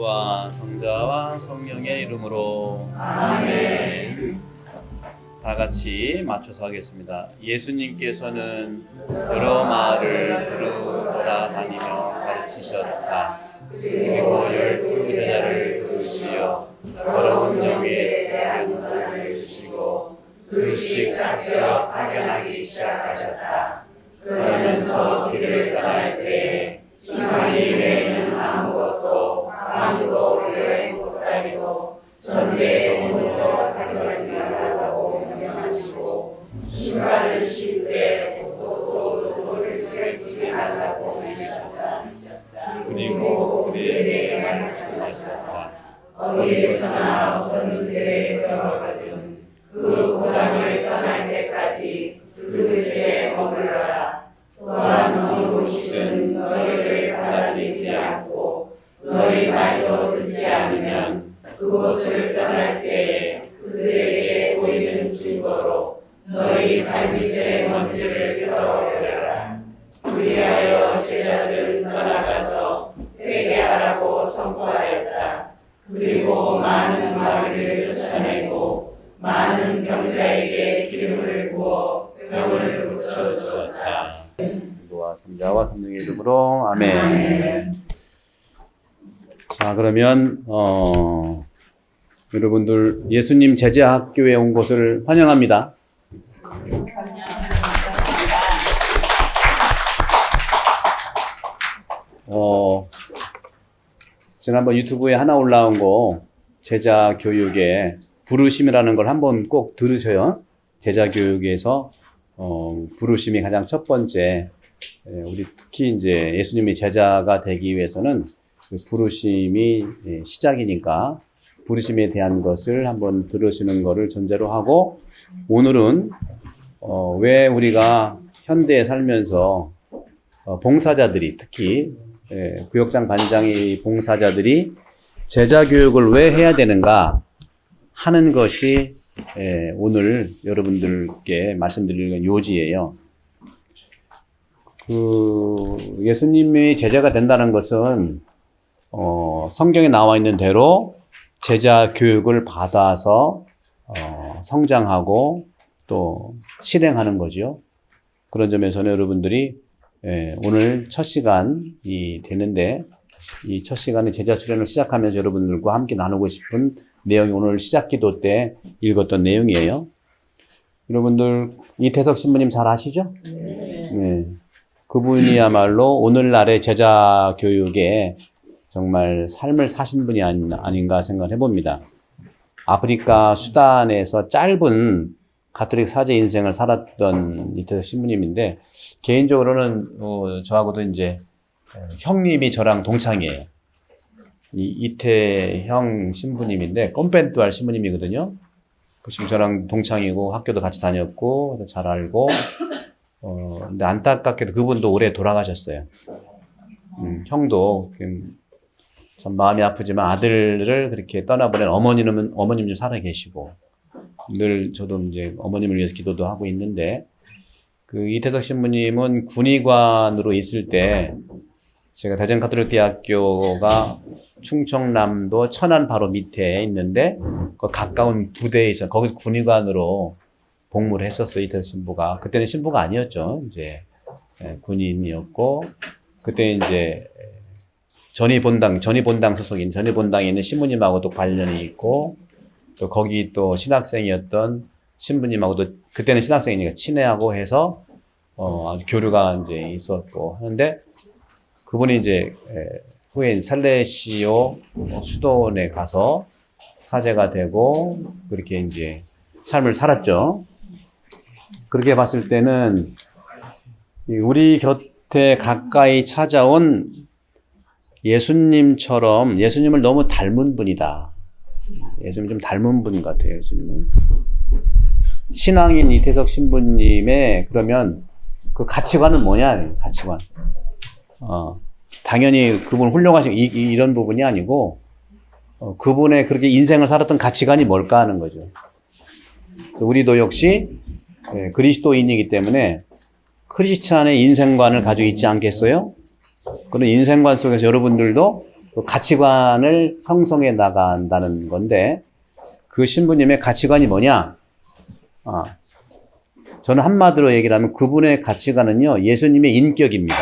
아버지와 성자와 성령의 이름으로 아멘. 다 같이 맞춰서 하겠습니다. 예수님께서는 여러 말을 두루 돌아다니며 가르치셨다. 그리고 12 제자를 부르시어 더러운 영에 대한 문안을 주시고 둘씩 각자 파견하기 시작하셨다. 그러면서 길을 떠날 때에 희망이 외에는 아무것도 빵도 여행 보따리도 전대 돈도 가져가지 말라고 명령하시고 신발을 쉴 때 옷도 눈물을 떼지 말라고 하셨다. 그리고 우리에게 말씀하셨다. 어디에서나 어떤 문제에 들어가든 그 고장을 떠날 때까지 그 집에 머물러라. 또한 어느 곳이든 너희를 받아들이지 않고 너희 말도 듣지 않으면 그곳을 떠날 때에 그들에게 보이는 증거로 너희 발밑에 먼지를 펴버려라. 그리하여 제자들은 떠나가서 회개 하라고 선포하였다. 그리고 많은 마귀를 쫓아내고 많은 병자에게 기름을 부어 병을 고쳐주었다. 아버지와 성자와 성령의 이름으로 아멘. 자, 그러면 여러분들 예수님 제자학교에 온 것을 환영합니다. 지난번 유튜브에 하나 올라온 거 제자 교육의 부르심이라는 걸 한번 꼭 들으셔요. 제자 교육에서 부르심이 가장 첫 번째, 우리 특히 이제 예수님의 제자가 되기 위해서는 그 부르심이 시작이니까 부르심에 대한 것을 한번 들으시는 것을 전제로 하고, 오늘은 왜 우리가 현대에 살면서 봉사자들이, 특히 구역장 반장의 봉사자들이 제자 교육을 왜 해야 되는가 하는 것이 오늘 여러분들께 말씀드리는 요지예요. 예수님의 제자가 된다는 것은 성경에 나와 있는 대로 제자 교육을 받아서 성장하고 또 실행하는 거죠. 그런 점에서는 여러분들이 오늘 첫 시간이 되는데, 이 첫 시간에 제자 수련을 시작하면서 여러분들과 함께 나누고 싶은 내용이 오늘 시작 기도 때 읽었던 내용이에요. 여러분들 이태석 신부님 잘 아시죠? 네. 그분이야말로 오늘날의 제자 교육에 정말 삶을 사신 분이 아닌가 생각해 봅니다. 아프리카 수단에서 짧은 가톨릭 사제 인생을 살았던 이태석 신부님인데, 개인적으로는 저하고도 이제 형님이 저랑 동창이에요. 이태형 신부님인데 껌벤뚜알 신부님이거든요. 지금 저랑 동창이고 학교도 같이 다녔고 잘 알고, 근데 안타깝게도 그분도 올해 돌아가셨어요. 형도 참 마음이 아프지만 아들을 그렇게 떠나보낸 어머님 좀 살아 계시고, 늘 저도 이제 어머님을 위해서 기도도 하고 있는데, 그 이태석 신부님은 군의관으로 있을 때, 제가 대전가톨릭대학교가 충청남도 천안 바로 밑에 있는데 그 가까운 부대에 있어, 거기서 군의관으로 복무를 했었어요. 이태석 신부가 그때는 신부가 아니었죠. 이제 군인이었고, 그때 이제 전의본당 소속인 전의본당에 있는 신부님하고도 관련이 있고, 또 거기 또 신학생이었던 신부님하고도 그때는 신학생이니까 친애하고 해서 아주 교류가 이제 있었고 하는데, 그분이 이제 후에 살레시오 수도원에 가서 사제가 되고 그렇게 이제 삶을 살았죠. 그렇게 봤을 때는 우리 곁에 가까이 찾아온 예수님처럼, 예수님을 너무 닮은 분이다. 예수님 좀 닮은 분 같아요. 예수님은. 신앙인 이태석 신부님의 그러면 그 가치관은 뭐냐? 가치관. 당연히 그분 훌륭하신 이런 부분이 아니고, 그분의 그렇게 인생을 살았던 가치관이 뭘까 하는 거죠. 우리도 역시 그리스도인이기 때문에 크리스찬의 인생관을 가지고 있지 않겠어요? 그런 인생관 속에서 여러분들도 그 가치관을 형성해 나간다는 건데, 그 신부님의 가치관이 뭐냐? 저는 한마디로 얘기를 하면 그분의 가치관은요, 예수님의 인격입니다.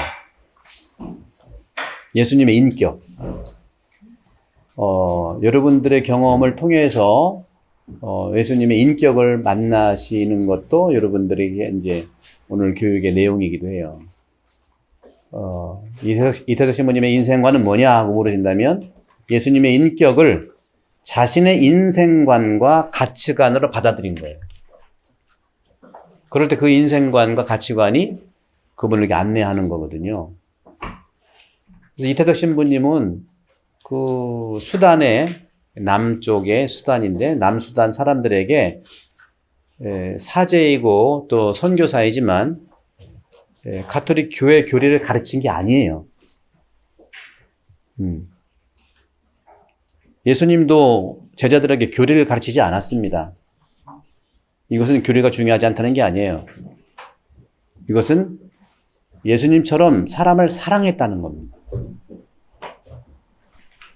예수님의 인격. 여러분들의 경험을 통해서 예수님의 인격을 만나시는 것도 여러분들에게 이제 오늘 교육의 내용이기도 해요. 이태석 신부님의 인생관은 뭐냐 하고 물으신다면 예수님의 인격을 자신의 인생관과 가치관으로 받아들인 거예요. 그럴 때 그 인생관과 가치관이 그분에게 안내하는 거거든요. 그래서 이태석 신부님은 그 수단의 남쪽의 수단인데 남수단 사람들에게 사제이고 또 선교사이지만 가톨릭 교회 교리를 가르친 게 아니에요. 예수님도 제자들에게 교리를 가르치지 않았습니다. 이것은 교리가 중요하지 않다는 게 아니에요. 이것은 예수님처럼 사람을 사랑했다는 겁니다.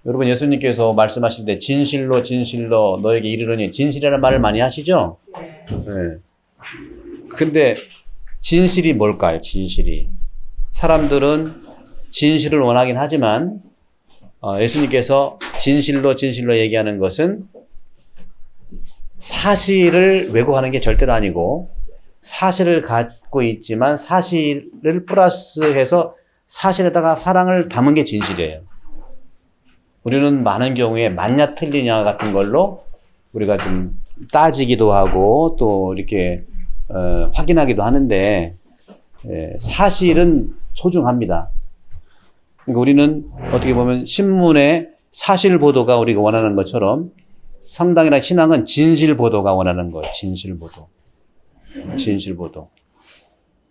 여러분, 예수님께서 말씀하실 때 진실로 진실로 너에게 이르노니, 진실이라는 말을 많이 하시죠? 네. 근데 진실이 뭘까요? 진실이. 사람들은 진실을 원하긴 하지만 예수님께서 진실로 진실로 얘기하는 것은 사실을 왜곡하는 게 절대로 아니고, 사실을 갖고 있지만 사실을 플러스해서 사실에다가 사랑을 담은 게 진실이에요. 우리는 많은 경우에 맞냐 틀리냐 같은 걸로 우리가 좀 따지기도 하고 또 이렇게 확인하기도 하는데, 사실은 소중합니다. 그러니까 우리는 어떻게 보면 신문의 사실 보도가 우리가 원하는 것처럼 성당이나 신앙은 진실 보도가 원하는 거예요. 진실 보도. 진실 보도.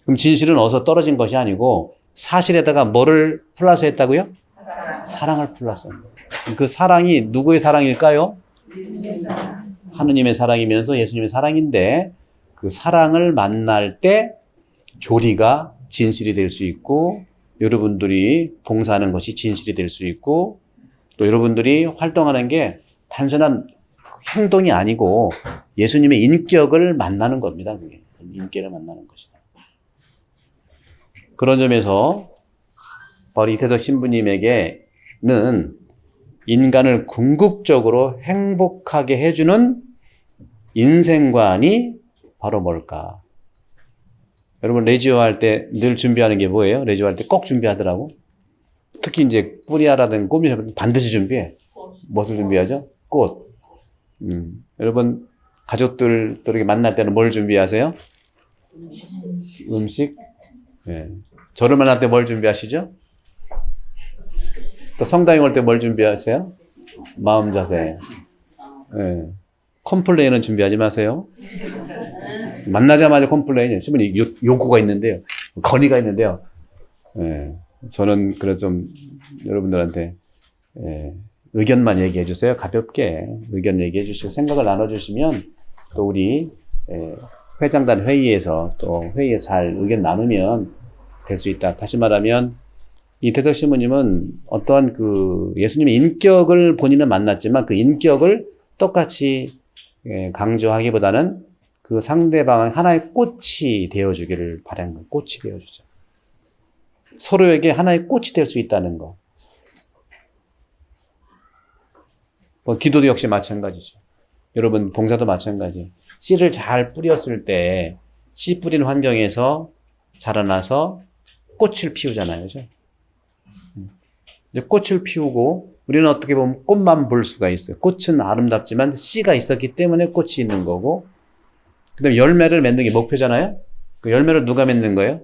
그럼 진실은 어디서 떨어진 것이 아니고 사실에다가 뭐를 플러스 했다고요? 사랑을 플러스 한 거예요. 그 사랑이 누구의 사랑일까요? 하느님의 사랑이면서 예수님의 사랑인데, 그 사랑을 만날 때 교리가 진실이 될 수 있고, 여러분들이 봉사하는 것이 진실이 될 수 있고, 또 여러분들이 활동하는 게 단순한 행동이 아니고 예수님의 인격을 만나는 겁니다. 그게. 인격을 만나는 것이다. 그런 점에서 바로 이태석 신부님에게는 인간을 궁극적으로 행복하게 해주는 인생관이 바로 뭘까? 여러분, 레지오 할 때 늘 준비하는 게 뭐예요? 레지오 할 때 꼭 준비하더라고. 특히 이제 뿌리아라든 꽃이 반드시 준비해. 무엇을 준비하죠? 꽃. 여러분, 가족들 또 이렇게 만날 때는 뭘 준비하세요? 음식. 네. 저를 만날 때 뭘 준비하시죠? 또 성당에 올 때 뭘 준비하세요? 마음 자세. 네. 컴플레인은 준비하지 마세요. 만나자마자 컴플레인. 신부님 욕구가 있는데요. 건의가 있는데요. 네. 저는 그래서 좀 여러분들한테 의견만 얘기해 주세요. 가볍게 의견 얘기해 주시고 생각을 나눠주시면 또 우리 회장단 회의에서 또 회의에서 잘 의견 나누면 될 수 있다. 다시 말하면 이태석 신부님은 어떠한 그 예수님의 인격을 본인은 만났지만 그 인격을 똑같이 강조하기보다는 그 상대방은 하나의 꽃이 되어주기를 바라는 거예요. 꽃이 되어주죠. 서로에게 하나의 꽃이 될 수 있다는 거. 기도도 역시 마찬가지죠. 여러분, 봉사도 마찬가지예요. 씨를 잘 뿌렸을 때 씨 뿌린 환경에서 자라나서 꽃을 피우잖아요. 그죠? 꽃을 피우고 우리는 어떻게 보면 꽃만 볼 수가 있어요. 꽃은 아름답지만 씨가 있었기 때문에 꽃이 있는 거고, 그 다음에 열매를 맺는 게 목표잖아요. 그 열매를 누가 맺는 거예요?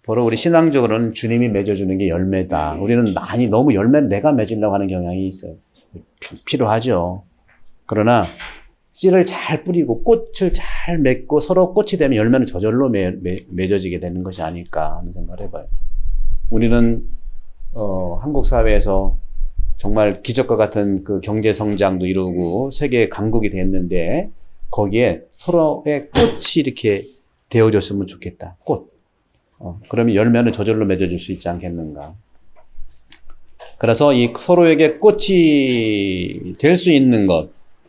바로 우리 신앙적으로는 주님이 맺어주는 게 열매다. 우리는 많이 너무 열매를 내가 맺으려고 하는 경향이 있어요. 필요하죠. 그러나 씨를 잘 뿌리고 꽃을 잘 맺고 서로 꽃이 되면 열매는 저절로 맺어지게 되는 것이 아닐까 하는 생각을 해봐요. 우리는 한국 사회에서 정말 기적과 같은 그 경제 성장도 이루고 세계 강국이 됐는데 거기에 서로의 꽃이 이렇게 되어줬으면 좋겠다. 꽃. 그러면 열매는 저절로 맺어질 수 있지 않겠는가. 그래서 이 서로에게 꽃이 될 수 있는 것,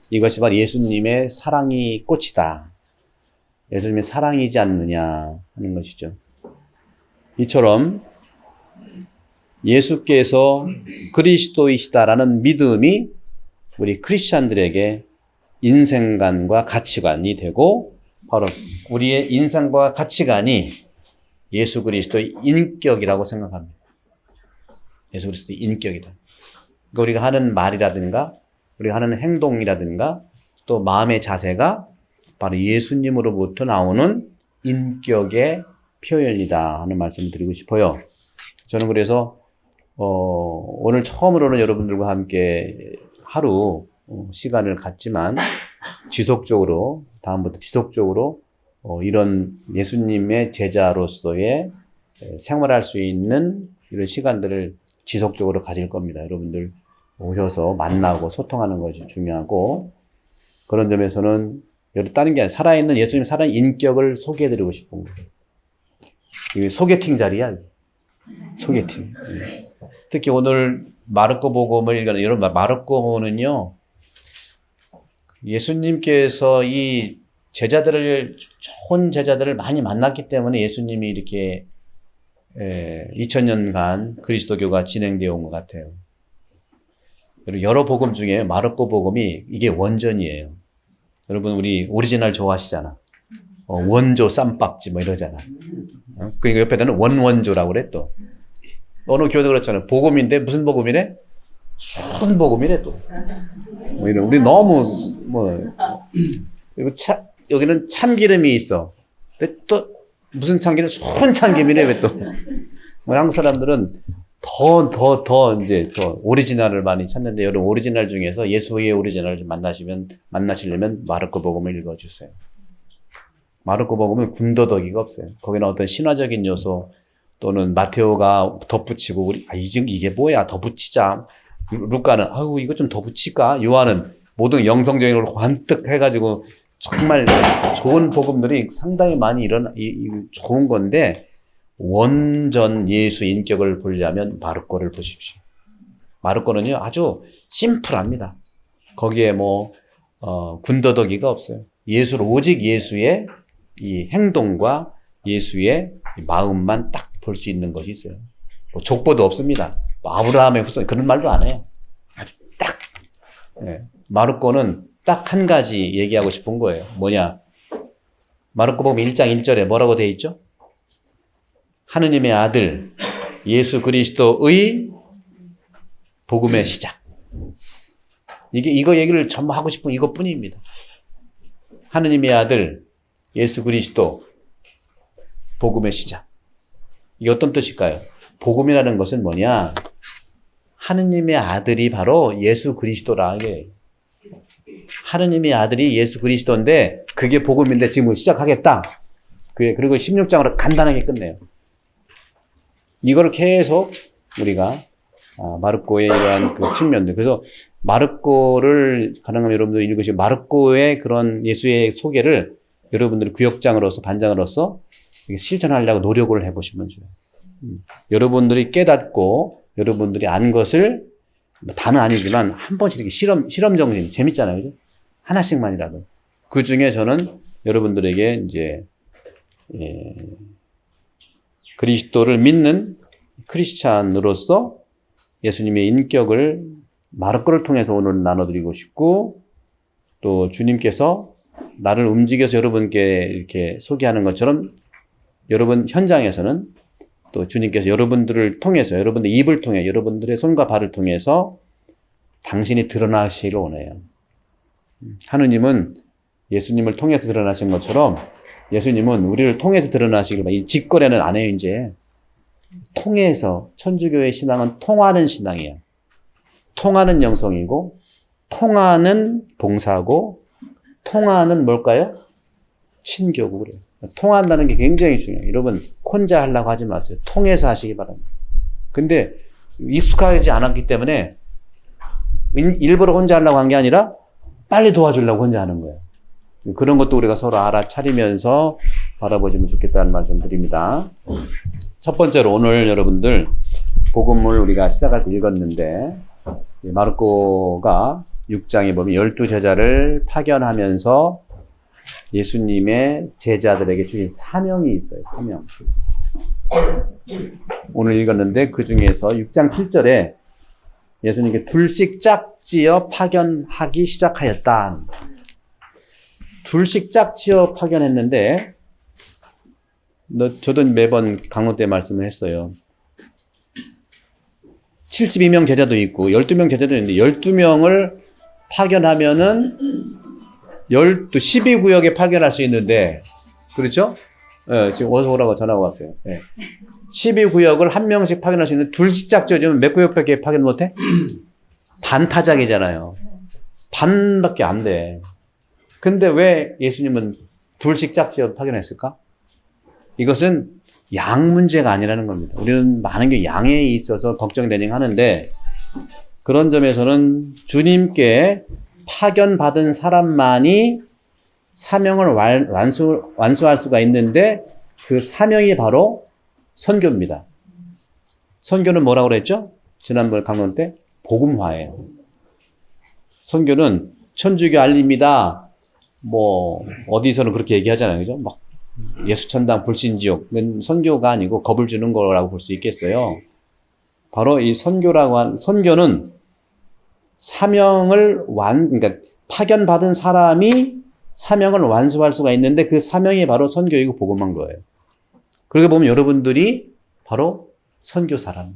이것이 바로 예수님의 사랑이 꽃이다. 예수님의 사랑이지 않느냐 하는 것이죠. 이처럼 예수께서 그리스도이시다라는 믿음이 우리 크리스찬들에게 인생관과 가치관이 되고, 바로 우리의 인생과 가치관이 예수 그리스도의 인격이라고 생각합니다. 예수 그리스도의 인격이다. 그러니까 우리가 하는 말이라든가 우리가 하는 행동이라든가 또 마음의 자세가 바로 예수님으로부터 나오는 인격의 표현이다 하는 말씀을 드리고 싶어요. 저는 그래서 오늘 처음으로는 여러분들과 함께 하루 시간을 갖지만 지속적으로, 다음부터 지속적으로 이런 예수님의 제자로서의 생활할 수 있는 이런 시간들을 지속적으로 가질 겁니다. 여러분들 오셔서 만나고 소통하는 것이 중요하고, 그런 점에서는 다른 게 아니라 살아있는 예수님 살아있는 인격을 소개해드리고 싶은 거예요. 이게 소개팅 자리야. 소개팅. 특히 오늘 마르코 복음을 읽는, 여러분 마르코는요, 예수님께서 이 제자들을, 좋은 제자들을 많이 만났기 때문에 예수님이 이렇게 2000년간 그리스도교가 진행되어 온 것 같아요. 여러 복음 중에 마르코 복음이 이게 원전이에요. 여러분 우리 오리지널 좋아하시잖아. 원조 쌈박지 뭐 이러잖아. 그러니까 옆에다는 원원조라고 그래 또. 어느 교회도 그렇잖아. 복음인데 무슨 복음이래? 순 복음이래 또. 뭐 이런, 우리 너무 그리고 여기는 참기름이 있어. 근데 또 무슨 참기름? 순 참기름이래 왜 또. 한국 사람들은 더 이제 더 오리지널을 많이 찾는데, 여러분 오리지널 중에서 예수의 오리지널을 좀 만나시려면 마르코 복음을 읽어주세요. 마르코 복음은 군더더기가 없어요. 거기는 어떤 신화적인 요소 또는 마테오가 덧붙이고 이게 뭐야 덧붙이자. 루카는 이거 좀 덧붙일까. 요한은 모든 영성적인 걸 관뜩 해가지고 정말 좋은 복음들이 상당히 많이 좋은 건데, 원전 예수 인격을 보려면 마르코를 보십시오. 마르코는요 아주 심플합니다. 거기에 군더더기가 없어요. 오직 예수의 이 행동과 예수의 마음만 딱 볼 수 있는 것이 있어요. 족보도 없습니다. 아브라함의 후손 그런 말도 안 해요. 아주 딱. 마르코는 딱 한 가지 얘기하고 싶은 거예요. 뭐냐? 마르코 복음 1장 1절에 뭐라고 되어 있죠? 하느님의 아들 예수 그리스도의 복음의 시작. 이거 얘기를 전부 하고 싶은 이것뿐입니다. 하느님의 아들 예수 그리스도 복음의 시작. 이게 어떤 뜻일까요? 복음이라는 것은 뭐냐? 하느님의 아들이 바로 예수 그리스도라는 게, 하느님의 아들이 예수 그리스도인데 그게 복음인데 지금 시작하겠다. 그리고 16장으로 간단하게 끝내요. 이거를 계속 우리가 마르코의 이러한 그 측면들, 그래서 마르코를 가능하면 여러분들 읽으시고 마르코의 그런 예수의 소개를 여러분들이 구역장으로서 반장으로서 실천하려고 노력을 해보시면 좋아요. 여러분들이 깨닫고 여러분들이 안 것을 다는 아니지만 한 번씩 이렇게 실험 정신 재밌잖아요, 그죠? 하나씩만이라도. 그 중에 저는 여러분들에게 이제 그리스도를 믿는 크리스찬으로서 예수님의 인격을 마르코를 통해서 오늘 나눠드리고 싶고, 또 주님께서 나를 움직여서 여러분께 이렇게 소개하는 것처럼 여러분 현장에서는 또 주님께서 여러분들을 통해서, 여러분들의 입을 통해, 여러분들의 손과 발을 통해서 당신이 드러나시기를 원해요. 하느님은 예수님을 통해서 드러나신 것처럼 예수님은 우리를 통해서 드러나시기를 원해요. 이 직거래는 안 해요, 이제. 통해서, 천주교의 신앙은 통하는 신앙이에요. 통하는 영성이고, 통하는 봉사고, 통하는 뭘까요? 친교고 그래요. 통한다는 게 굉장히 중요해요. 여러분 혼자 하려고 하지 마세요. 통해서 하시기 바랍니다. 근데 익숙하지 않았기 때문에 일부러 혼자 하려고 한 게 아니라 빨리 도와주려고 혼자 하는 거예요. 그런 것도 우리가 서로 알아차리면서 바라보시면 좋겠다는 말씀 드립니다. 첫 번째로 오늘 여러분들 복음을 우리가 시작할 때 읽었는데, 마르코가 6장에 보면 12제자를 파견하면서 예수님의 제자들에게 주신 사명이 있어요. 사명. 오늘 읽었는데 그 중에서 6장 7절에 예수님께 둘씩 짝지어 파견하기 시작하였다. 둘씩 짝지어 파견했는데, 저도 매번 강론 때 말씀을 했어요. 72명 제자도 있고 12명 제자도 있는데 12명을 파견하면은 12구역에 파견할 수 있는데, 그렇죠? 지금 어서 오라고 전화가 왔어요. 12구역을 한 명씩 파견할 수 있는 둘씩 짝지어주면 몇 구역밖에 파견 못해? 반타작이잖아요. 반밖에 안 돼. 근데 왜 예수님은 둘씩 짝지어 파견했을까? 이것은 양 문제가 아니라는 겁니다. 우리는 많은 게 양에 있어서 걱정되닝 하는데, 그런 점에서는 주님께 파견받은 사람만이 사명을 완수할 수가 있는데, 그 사명이 바로 선교입니다. 선교는 뭐라고 그랬죠? 지난번 강론 때 복음화예요. 선교는 천주교 알립니다. 어디서는 그렇게 얘기하잖아요. 그죠? 막 예수천당 불신지옥은 선교가 아니고 겁을 주는 거라고 볼 수 있겠어요. 바로 이 선교는 그러니까 파견받은 사람이 사명을 완수할 수가 있는데, 그 사명이 바로 선교이고 복음한 거예요. 그렇게 보면 여러분들이 바로 선교사람.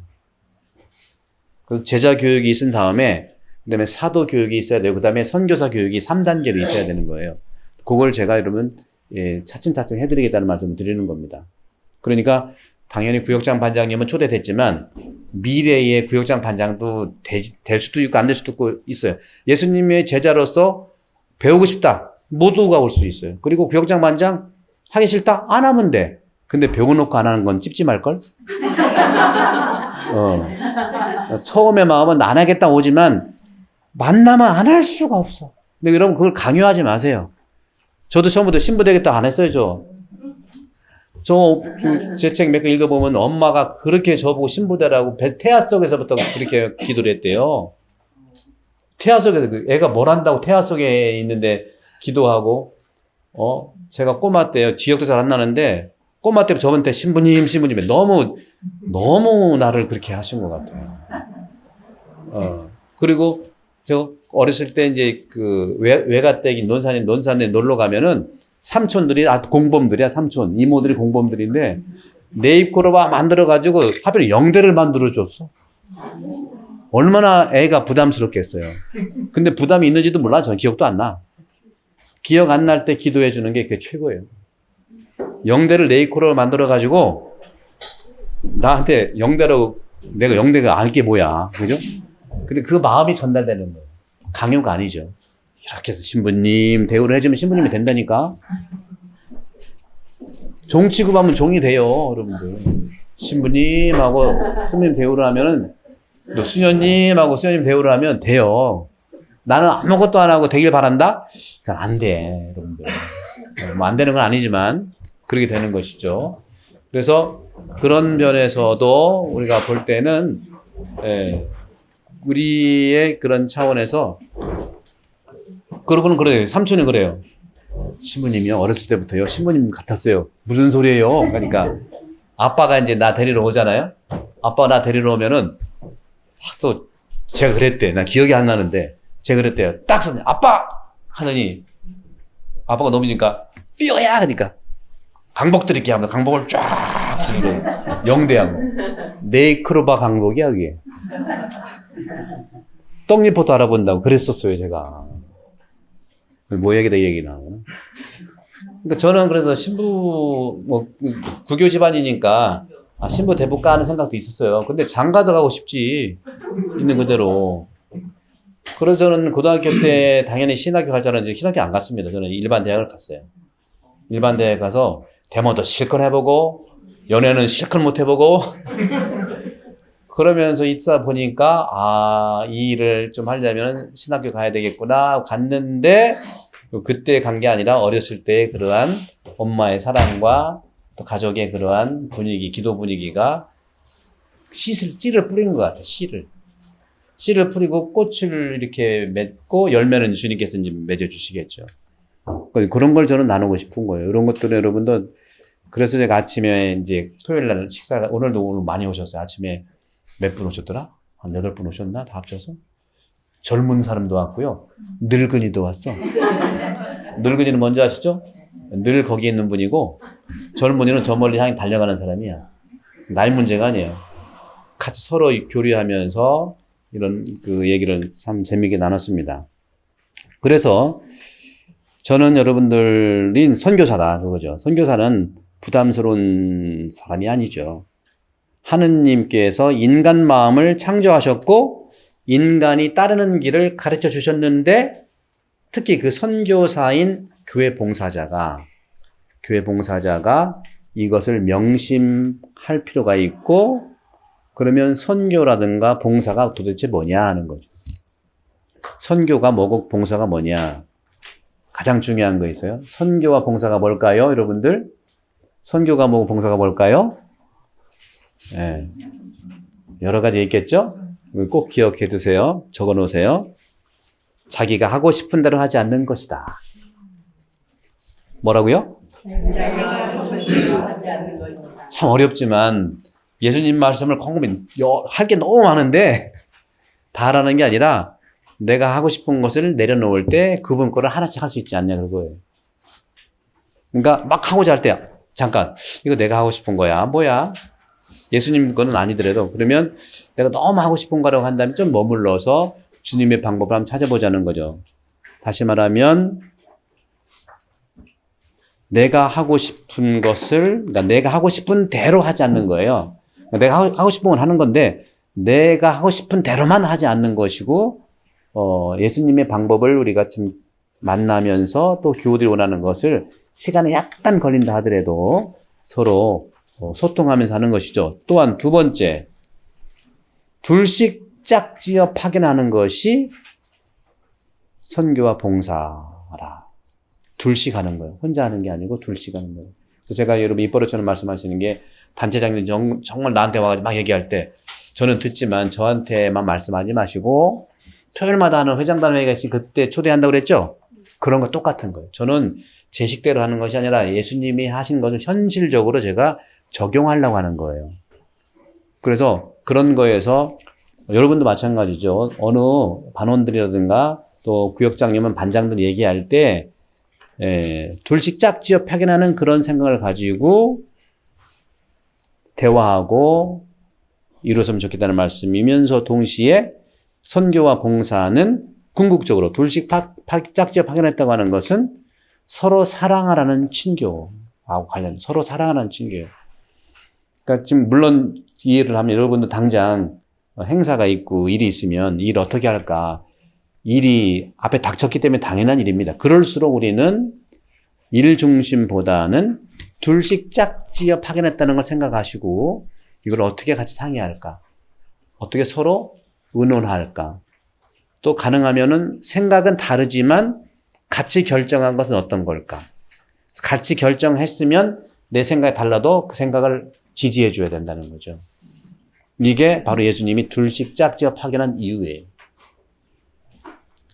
그 제자 교육이 있은 다음에, 그 다음에 사도 교육이 있어야 되고, 그 다음에 선교사 교육이 3단계로 있어야 되는 거예요. 그걸 제가 여러분, 차츰차츰 해드리겠다는 말씀을 드리는 겁니다. 그러니까, 당연히 구역장 반장님은 초대됐지만, 미래의 구역장 반장도 될 수도 있고, 안 될 수도 있어요. 예수님의 제자로서 배우고 싶다. 모두가 올 수 있어요. 그리고 구역장 반장 하기 싫다? 안 하면 돼. 근데 배워놓고 안 하는 건 찝찝할걸? 처음에 마음은 안 하겠다 오지만, 만나면 안 할 수가 없어. 근데 여러분, 그걸 강요하지 마세요. 저도 처음부터 신부 되겠다 안 했어요, 제 책 몇 개 읽어보면 엄마가 그렇게 저보고 신부 되라고 태아 속에서부터 그렇게 기도를 했대요. 태아 속에서, 애가 뭘 한다고 태아 속에 있는데 기도하고, 제가 꼬마 때요. 기억도 잘 안 나는데, 꼬마 때 저한테 신부님 너무 나를 그렇게 하신 것 같아요. 그리고 저 어렸을 때 이제 그 외가댁이 논산에 놀러 가면은 삼촌들이, 공범들이야, 삼촌. 이모들이 공범들인데, 네잎코로바 만들어가지고 하필 영대를 만들어줬어. 얼마나 애가 부담스럽겠어요. 근데 부담이 있는지도 몰라. 전 기억도 안 나. 기억 안 날 때 기도해주는 게 그게 최고예요. 영대를 네잎코로를 만들어가지고, 나한테 내가 영대가 알 게 뭐야. 그죠? 근데 그 마음이 전달되는 거예요. 강요가 아니죠. 이렇게 해서 신부님 대우를 해주면 신부님이 된다니까. 종 취급하면 종이 돼요, 여러분들. 신부님하고 스님 대우를 하면은, 또 수녀님하고 수녀님 대우를 하면 돼요. 나는 아무것도 안 하고 되길 바란다? 그건 안 돼, 여러분들. 안 되는 건 아니지만 그렇게 되는 것이죠. 그래서 그런 면에서도 우리가 볼 때는, 우리의 그런 차원에서, 그러고는 그래요. 삼촌이 그래요. 신부님이요, 어렸을 때부터요, 신부님 같았어요. 무슨 소리예요? 그러니까, 아빠가 이제 나 데리러 오잖아요? 아빠가 나 데리러 오면은, 또, 제가 그랬대. 난 기억이 안 나는데, 제가 그랬대요. 딱 손, 아빠! 하더니, 아빠가 넘으니까, 삐어야! 그러니까, 강복 드릴게 하면 강복을 쫙 주고, 영대하고. 네이크로바 강복이야, 그게. 떡잎부터 알아본다고 그랬었어요, 제가. 뭐 얘기다 얘기 나오나. 그러니까 저는 그래서 신부, 구교 집안이니까, 신부 대부까 하는 생각도 있었어요. 근데 장가도 가고 싶지. 있는 그대로. 그래서 저는 고등학교 때 당연히 신학교 갈 줄 알았는데 신학교 안 갔습니다. 저는 일반 대학을 갔어요. 일반 대학 가서 데모도 실컷 해보고, 연애는 실컷 못 해보고, 그러면서 있다 보니까, 이 일을 좀 하려면 신학교 가야 되겠구나, 갔는데, 그때 간 게 아니라 어렸을 때의 그러한 엄마의 사랑과 또 가족의 그러한 분위기, 기도 분위기가 씨를 뿌린 것 같아요. 씨를 뿌리고 꽃을 이렇게 맺고 열매는 주님께서 이제 맺어주시겠죠. 그런 걸 저는 나누고 싶은 거예요. 이런 것들은 여러분들, 그래서 제가 아침에 이제 토요일 날 오늘 많이 오셨어요. 아침에 몇 분 오셨더라? 한 8분 오셨나? 다 합쳐서? 젊은 사람도 왔고요. 늙은이도 왔어. 늙은이는 뭔지 아시죠? 늘 거기 있는 분이고, 젊은이는 저 멀리 향해 달려가는 사람이야. 나이 문제가 아니에요. 같이 서로 교류하면서 이런 그 얘기를 참 재미있게 나눴습니다. 그래서 저는 여러분들인 선교사다, 그거죠. 선교사는 부담스러운 사람이 아니죠. 하느님께서 인간 마음을 창조하셨고, 인간이 따르는 길을 가르쳐 주셨는데, 특히 그 선교사인 교회 봉사자가 이것을 명심할 필요가 있고, 그러면 선교라든가 봉사가 도대체 뭐냐 하는 거죠. 선교가 뭐고 봉사가 뭐냐. 가장 중요한 거 있어요. 선교와 봉사가 뭘까요, 여러분들? 선교가 뭐고 봉사가 뭘까요? 네. 여러 가지 있겠죠? 꼭 기억해 두세요. 적어 놓으세요. 자기가 하고 싶은 대로 하지 않는 것이다. 뭐라고요? 참 어렵지만 예수님 말씀을 곰곰이 할 게 너무 많은데 다 하라는 게 아니라 내가 하고 싶은 것을 내려놓을 때 그분 거를 하나씩 할 수 있지 않냐 그거예요. 그러니까 막 하고자 할 때 잠깐 이거 내가 하고 싶은 거야. 뭐야? 예수님 거는 아니더라도 그러면 내가 너무 하고 싶은 거라고 한다면 좀 머물러서 주님의 방법을 한번 찾아보자는 거죠. 다시 말하면 내가 하고 싶은 것을 그러니까 내가 하고 싶은 대로 하지 않는 거예요. 내가 하고 싶은 건 하는 건데 내가 하고 싶은 대로만 하지 않는 것이고 예수님의 방법을 우리가 좀 만나면서 또 교우들이 원하는 것을 시간이 약간 걸린다 하더라도 서로 소통하면서 하는 것이죠. 또한 두 번째, 둘씩 짝지어 파견하는 것이 선교와 봉사라. 둘씩 하는 거예요. 혼자 하는 게 아니고 둘씩 하는 거예요. 그래서 제가 여러분 입버릇처럼 말씀하시는 게 단체장님 정말 나한테 와가지고 막 얘기할 때 저는 듣지만 저한테만 말씀하지 마시고 토요일마다 하는 회장단 회의가 있으니 그때 초대한다고 그랬죠? 그런 거 똑같은 거예요. 저는 제 식대로 하는 것이 아니라 예수님이 하신 것을 현실적으로 제가 적용하려고 하는 거예요. 그래서 그런 거에서 여러분도 마찬가지죠. 어느 반원들이라든가 또 구역장님은 반장들 얘기할 때 둘씩 짝지어 파견하는 그런 생각을 가지고 대화하고 이루었으면 좋겠다는 말씀이면서 동시에 선교와 봉사는 궁극적으로 둘씩 짝지어 파견했다고 하는 것은 서로 사랑하라는 친교하고 관련 서로 사랑하라는 친교예요. 그러니까 지금 물론 이해를 하면 여러분도 당장 행사가 있고 일이 있으면 일 어떻게 할까 일이 앞에 닥쳤기 때문에 당연한 일입니다. 그럴수록 우리는 일 중심보다는 둘씩 짝지어 파견했다는 걸 생각하시고 이걸 어떻게 같이 상의할까? 어떻게 서로 의논할까? 또 가능하면은 생각은 다르지만 같이 결정한 것은 어떤 걸까? 같이 결정했으면 내 생각이 달라도 그 생각을 지지해 줘야 된다는 거죠. 이게 바로 예수님이 둘씩 짝지어 파견한 이유예요.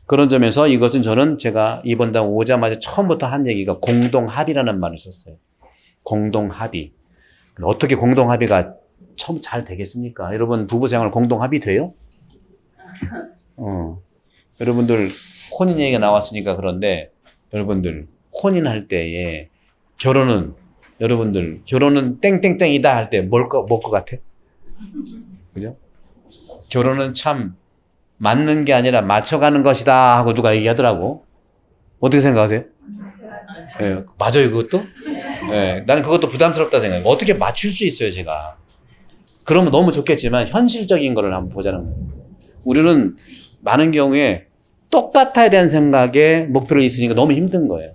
그런 점에서 이것은 저는 제가 이번 당 오자마자 처음부터 한 얘기가 공동합의라는 말을 썼어요. 공동합의. 어떻게 공동합의가 처음 잘 되겠습니까? 여러분 부부생활 공동합의 돼요? 여러분들 혼인 얘기가 나왔으니까 그런데 여러분들 혼인할 때에 여러분들 결혼은 땡땡땡이다 할 때 뭘 것 같아? 그죠? 결혼은 참 맞는 게 아니라 맞춰가는 것이다 하고 누가 얘기하더라고. 어떻게 생각하세요? 네, 맞아요 그것도? 네, 나는 그것도 부담스럽다 생각해요. 어떻게 맞출 수 있어요 제가. 그러면 너무 좋겠지만 현실적인 거를 한번 보자는 거예요. 우리는 많은 경우에 똑같아야 되는 생각에 목표를 있으니까 너무 힘든 거예요.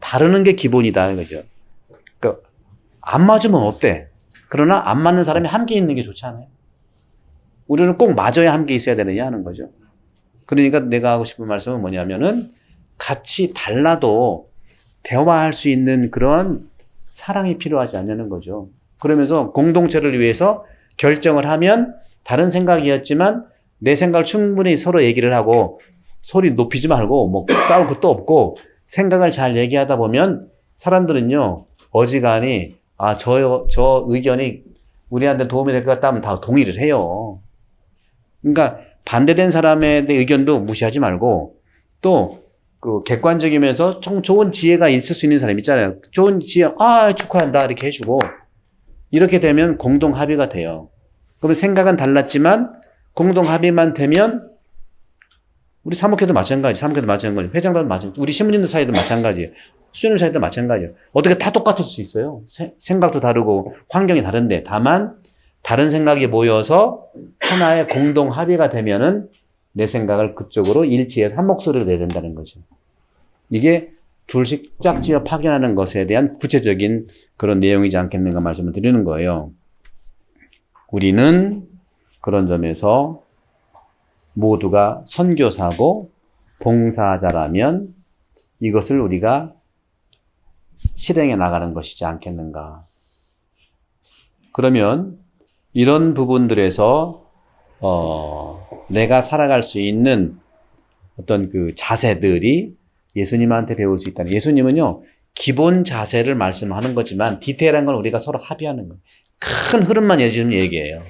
다르는 게 기본이다 이거죠. 그러니까 안 맞으면 어때? 그러나 안 맞는 사람이 함께 있는 게 좋지 않아요? 우리는 꼭 맞아야 함께 있어야 되느냐 하는 거죠. 그러니까 내가 하고 싶은 말씀은 뭐냐면은 같이 달라도 대화할 수 있는 그런 사랑이 필요하지 않냐는 거죠. 그러면서 공동체를 위해서 결정을 하면 다른 생각이었지만 내 생각을 충분히 서로 얘기를 하고 소리 높이지 말고 뭐 싸울 것도 없고 생각을 잘 얘기하다 보면 사람들은요 어지간히 저 의견이 우리한테 도움이 될 것 같다 하면 다 동의를 해요. 그러니까 반대된 사람의 의견도 무시하지 말고 또 그 객관적이면서 좀 좋은 지혜가 있을 수 있는 사람 있잖아요. 좋은 지혜, 축하한다 이렇게 해주고 이렇게 되면 공동 합의가 돼요. 그러면 생각은 달랐지만 공동 합의만 되면 우리 사목회도 마찬가지, 회장도 마찬가지, 우리 신부님들 사이도 마찬가지예요. 수녀님 사이도 마찬가지예요. 어떻게 다 똑같을 수 있어요? 생각도 다르고 환경이 다른데 다만 다른 생각이 모여서 하나의 공동 합의가 되면은 내 생각을 그쪽으로 일치해서 한 목소리를 내야 된다는 거죠. 이게 둘씩 짝지어 파견하는 것에 대한 구체적인 그런 내용이지 않겠는가 말씀을 드리는 거예요. 우리는 그런 점에서 모두가 선교사고 봉사자라면 이것을 우리가 실행해 나가는 것이지 않겠는가. 그러면 이런 부분들에서 내가 살아갈 수 있는 어떤 그 자세들이 예수님한테 배울 수 있다는. 예수님은요, 기본 자세를 말씀하는 거지만 디테일한 건 우리가 서로 합의하는 거예요. 큰 흐름만 예수님 얘기해요.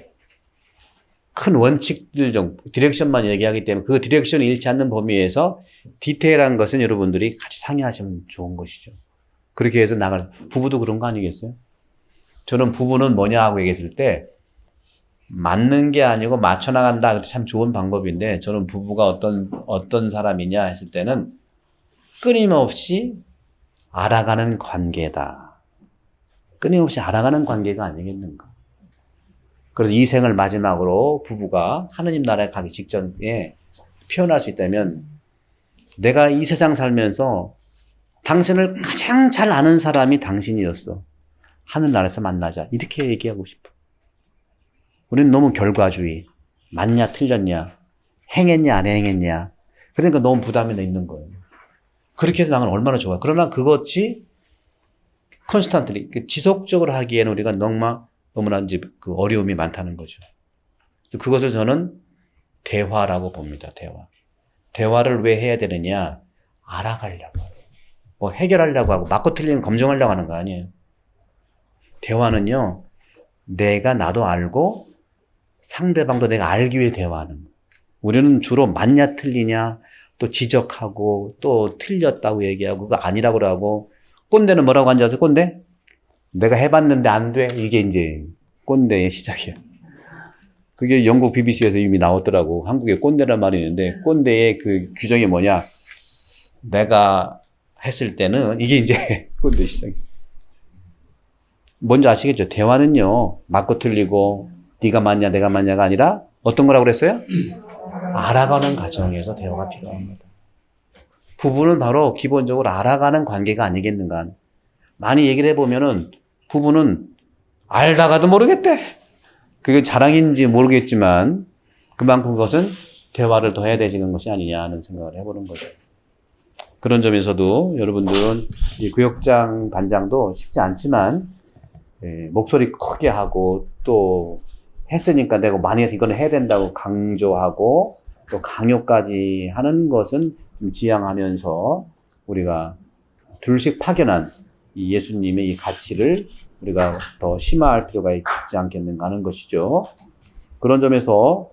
큰 원칙들 디렉션만 얘기하기 때문에 그 디렉션이 잃지 않는 범위에서 디테일한 것은 여러분들이 같이 상의하시면 좋은 것이죠. 그렇게 해서 부부도 그런 거 아니겠어요? 저는 부부는 뭐냐 하고 얘기했을 때 맞는 게 아니고 맞춰나간다. 그것도 참 좋은 방법인데 저는 부부가 어떤 사람이냐 했을 때는 끊임없이 알아가는 관계다. 끊임없이 알아가는 관계가 아니겠는가. 그래서 이 생을 마지막으로 부부가 하느님 나라에 가기 직전에 표현할 수 있다면 내가 이 세상 살면서 당신을 가장 잘 아는 사람이 당신이었어. 하늘나라에서 만나자. 이렇게 얘기하고 싶어. 우리는 너무 결과주의. 맞냐 틀렸냐. 행했냐 안 행했냐. 그러니까 너무 부담이 있는 거예요. 그렇게 해서 나는 얼마나 좋아. 그러나 그것이 컨스탄트리 지속적으로 하기에는 우리가 너무나 이제 그 어려움이 많다는 거죠. 그것을 저는 대화라고 봅니다. 대화를 왜 해야 되느냐? 알아가려고. 뭐 해결하려고 하고 맞고 틀리면 검증하려고 하는 거 아니에요. 대화는요, 내가 나도 알고 상대방도 내가 알기 위해 대화하는 거예요. 우리는 주로 맞냐 틀리냐 또 지적하고 또 틀렸다고 얘기하고 그거 아니라고 하고 꼰대는 뭐라고 하는지 아세요? 꼰대? 내가 해봤는데 안 돼. 이게 이제 꼰대의 시작이야. 그게 영국 BBC에서 이미 나왔더라고. 한국에 꼰대란 말이 있는데 꼰대의 그 규정이 뭐냐? 내가 했을 때는 이게 이제 꼰대 시작이야. 뭔지 아시겠죠? 대화는요. 맞고 틀리고 네가 맞냐 내가 맞냐가 아니라 어떤 거라고 그랬어요? 알아가는 과정에서 대화가 필요합니다. 부부는 바로 기본적으로 알아가는 관계가 아니겠는가. 많이 얘기를 해보면은 부부는 알다가도 모르겠대. 그게 자랑인지 모르겠지만 그만큼 그것은 대화를 더 해야 되는 것이 아니냐 하는 생각을 해보는 거죠. 그런 점에서도 여러분들은 이 구역장 반장도 쉽지 않지만 목소리 크게 하고 또 했으니까 내가 많이 해서 이거는 해야 된다고 강조하고 또 강요까지 하는 것은 좀 지양하면서 우리가 둘씩 파견한 이 예수님의 이 가치를 우리가 더 심화할 필요가 있지 않겠는가 하는 것이죠. 그런 점에서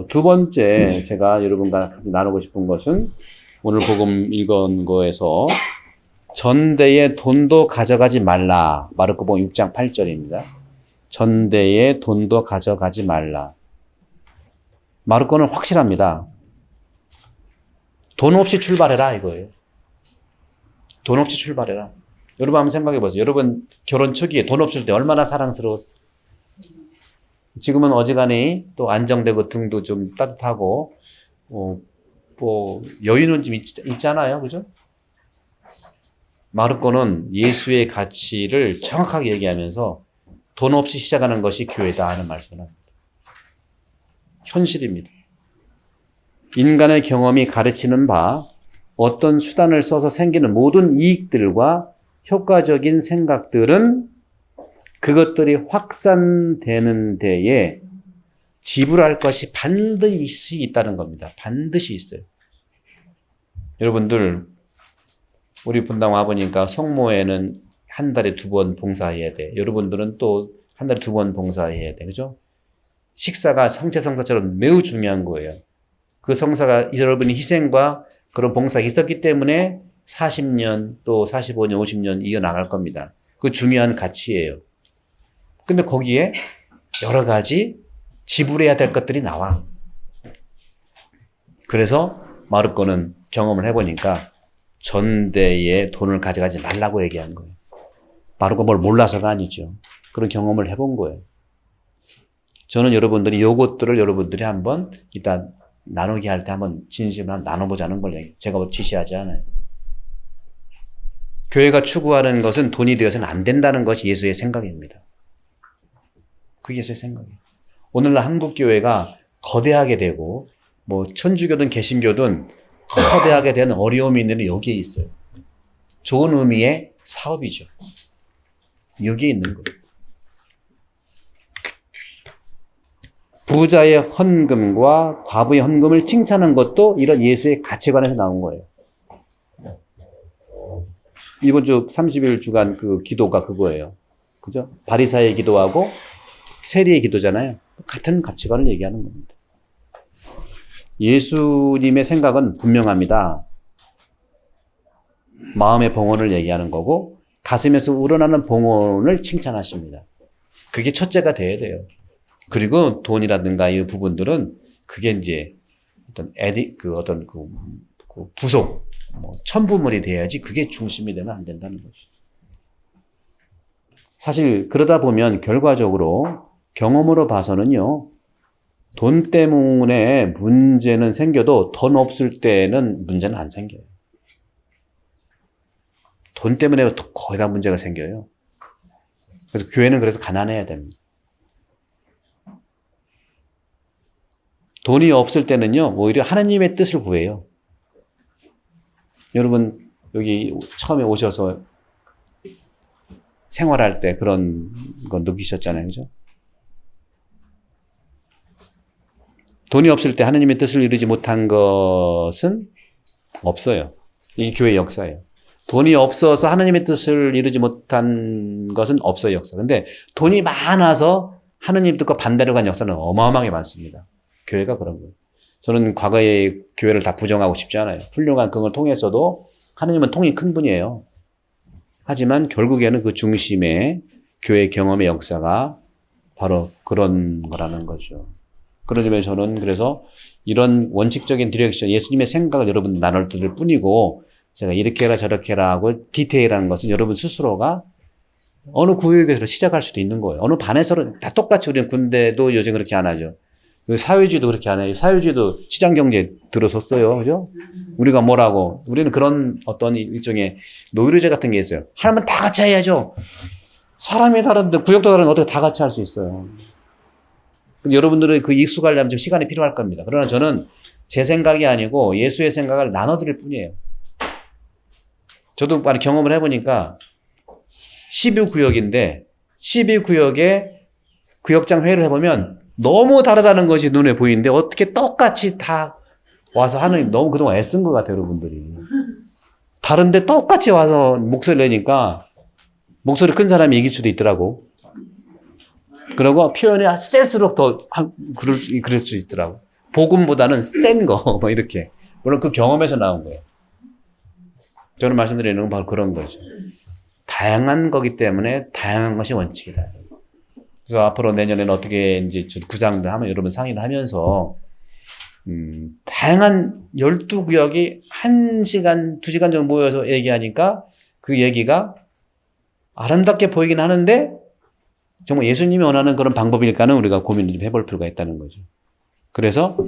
두 번째 제가 여러분과 나누고 싶은 것은 오늘 복음 읽은 거에서 전대에 돈도 가져가지 말라. 마르코복음 6장 8절입니다. 전대에 돈도 가져가지 말라. 마르코는 확실합니다. 돈 없이 출발해라 이거예요. 돈 없이 출발해라. 여러분 한번 생각해 보세요. 여러분 결혼 초기에 돈 없을 때 얼마나 사랑스러웠어. 지금은 어지간히 또 안정되고 등도 좀 따뜻하고 뭐 여유는 좀 있잖아요. 그죠? 마르코는 예수의 가치를 정확하게 얘기하면서 돈 없이 시작하는 것이 교회다 하는 말씀을 합니다. 현실입니다. 인간의 경험이 가르치는 바 어떤 수단을 써서 생기는 모든 이익들과 효과적인 생각들은 그것들이 확산되는 데에 지불할 것이 반드시 있다는 겁니다. 반드시 있어요. 여러분들, 우리 분당 와보니까 성모에는 한 달에 2번 봉사해야 돼. 여러분들은 또 한 달에 2번 봉사해야 돼. 그죠? 식사가 성체성사처럼 매우 중요한 거예요. 그 성사가 여러분의 희생과 그런 봉사가 있었기 때문에 40년 또 45년, 50년 이어나갈 겁니다. 그 중요한 가치예요. 근데 거기에 여러 가지 지불해야 될 것들이 나와. 그래서 마르코는 경험을 해보니까 전대에 돈을 가져가지 말라고 얘기한 거예요. 마르코 뭘 몰라서가 아니죠. 그런 경험을 해본 거예요. 저는 여러분들이 요것들을 여러분들이 한번 일단 나누기 할 때 한번 진심으로 한번 나눠보자는 걸 제가 뭐 지시하지 않아요. 교회가 추구하는 것은 돈이 되어서는 안 된다는 것이 예수의 생각입니다. 그게 예수의 생각이에요. 오늘날 한국 교회가 거대하게 되고 뭐 천주교든 개신교든 거대하게 되는 어려움이 있는 게 여기에 있어요. 좋은 의미의 사업이죠. 여기에 있는 거예요. 부자의 헌금과 과부의 헌금을 칭찬한 것도 이런 예수의 가치관에서 나온 거예요. 이번 주 30일 주간 그 기도가 그거예요. 그죠? 바리사의 기도하고 세리의 기도잖아요. 같은 가치관을 얘기하는 겁니다. 예수님의 생각은 분명합니다. 마음의 봉헌을 얘기하는 거고 가슴에서 우러나는 봉헌을 칭찬하십니다. 그게 첫째가 돼야 돼요. 그리고 돈이라든가 이 부분들은 그게 이제 어떤 부속, 첨부물이 돼야지 그게 중심이 되면 안 된다는 거죠. 사실 그러다 보면 결과적으로 경험으로 봐서는요, 돈 때문에 문제는 생겨도 돈 없을 때는 문제는 안 생겨요. 돈 때문에 거의 다 문제가 생겨요. 그래서 교회는 그래서 가난해야 됩니다. 돈이 없을 때는요, 오히려 하나님의 뜻을 구해요. 여러분, 여기 처음에 오셔서 생활할 때 그런 거 느끼셨잖아요. 그죠? 돈이 없을 때 하나님의 뜻을 이루지 못한 것은 없어요. 이게 교회의 역사예요. 돈이 없어서 하나님의 뜻을 이루지 못한 것은 없어요, 역사. 근데 돈이 많아서 하나님 뜻과 반대로 간 역사는 어마어마하게 많습니다. 교회가 그런 거예요. 저는 과거의 교회를 다 부정하고 싶지 않아요. 훌륭한 그걸 통해서도 하나님은 통이 큰 분이에요. 하지만 결국에는 그 중심에 교회 경험의 역사가 바로 그런 거라는 거죠. 그런 점에서 저는 그래서 이런 원칙적인 디렉션, 예수님의 생각을 여러분 나눌 뿐이고 제가 이렇게 해라 저렇게 해라 하고 디테일한 것은 여러분 스스로가 어느 구역에서 시작할 수도 있는 거예요. 어느 반에서는 다 똑같이 우리는 군대도 요즘 그렇게 안 하죠. 사회주의도 그렇게 안 해요. 사회주의도 시장경제 들어섰어요. 그죠? 우리가 뭐라고. 우리는 그런 어떤 일종의 노이로제 같은 게 있어요. 하려면 다 같이 해야죠. 사람이 다른데 구역도 다른데 어떻게 다 같이 할 수 있어요. 근데 여러분들은 그 익숙하려면 좀 시간이 필요할 겁니다. 그러나 저는 제 생각이 아니고 예수의 생각을 나눠드릴 뿐이에요. 저도 많이 경험을 해보니까 12구역인데 12구역에 구역장 회의를 해보면 너무 다르다는 것이 눈에 보이는데 어떻게 똑같이 다 와서 하는, 너무 그동안 애쓴 것 같아요, 여러분들이. 다른데 똑같이 와서 목소리를 내니까 목소리 큰 사람이 이길 수도 있더라고. 그리고 표현이 셀수록 더 그럴 수 있더라고. 복음보다는 센 거, 뭐 이렇게. 물론 그 경험에서 나온 거예요. 저는 말씀드리는 건 바로 그런 거죠. 다양한 거기 때문에 다양한 것이 원칙이다. 그래서 앞으로 내년에는 어떻게 이제 구상도 하면 여러분 상의를 하면서 다양한 12구역이 1시간, 2시간 정도 모여서 얘기하니까 그 얘기가 아름답게 보이긴 하는데 정말 예수님이 원하는 그런 방법일까는 우리가 고민을 좀 해볼 필요가 있다는 거죠. 그래서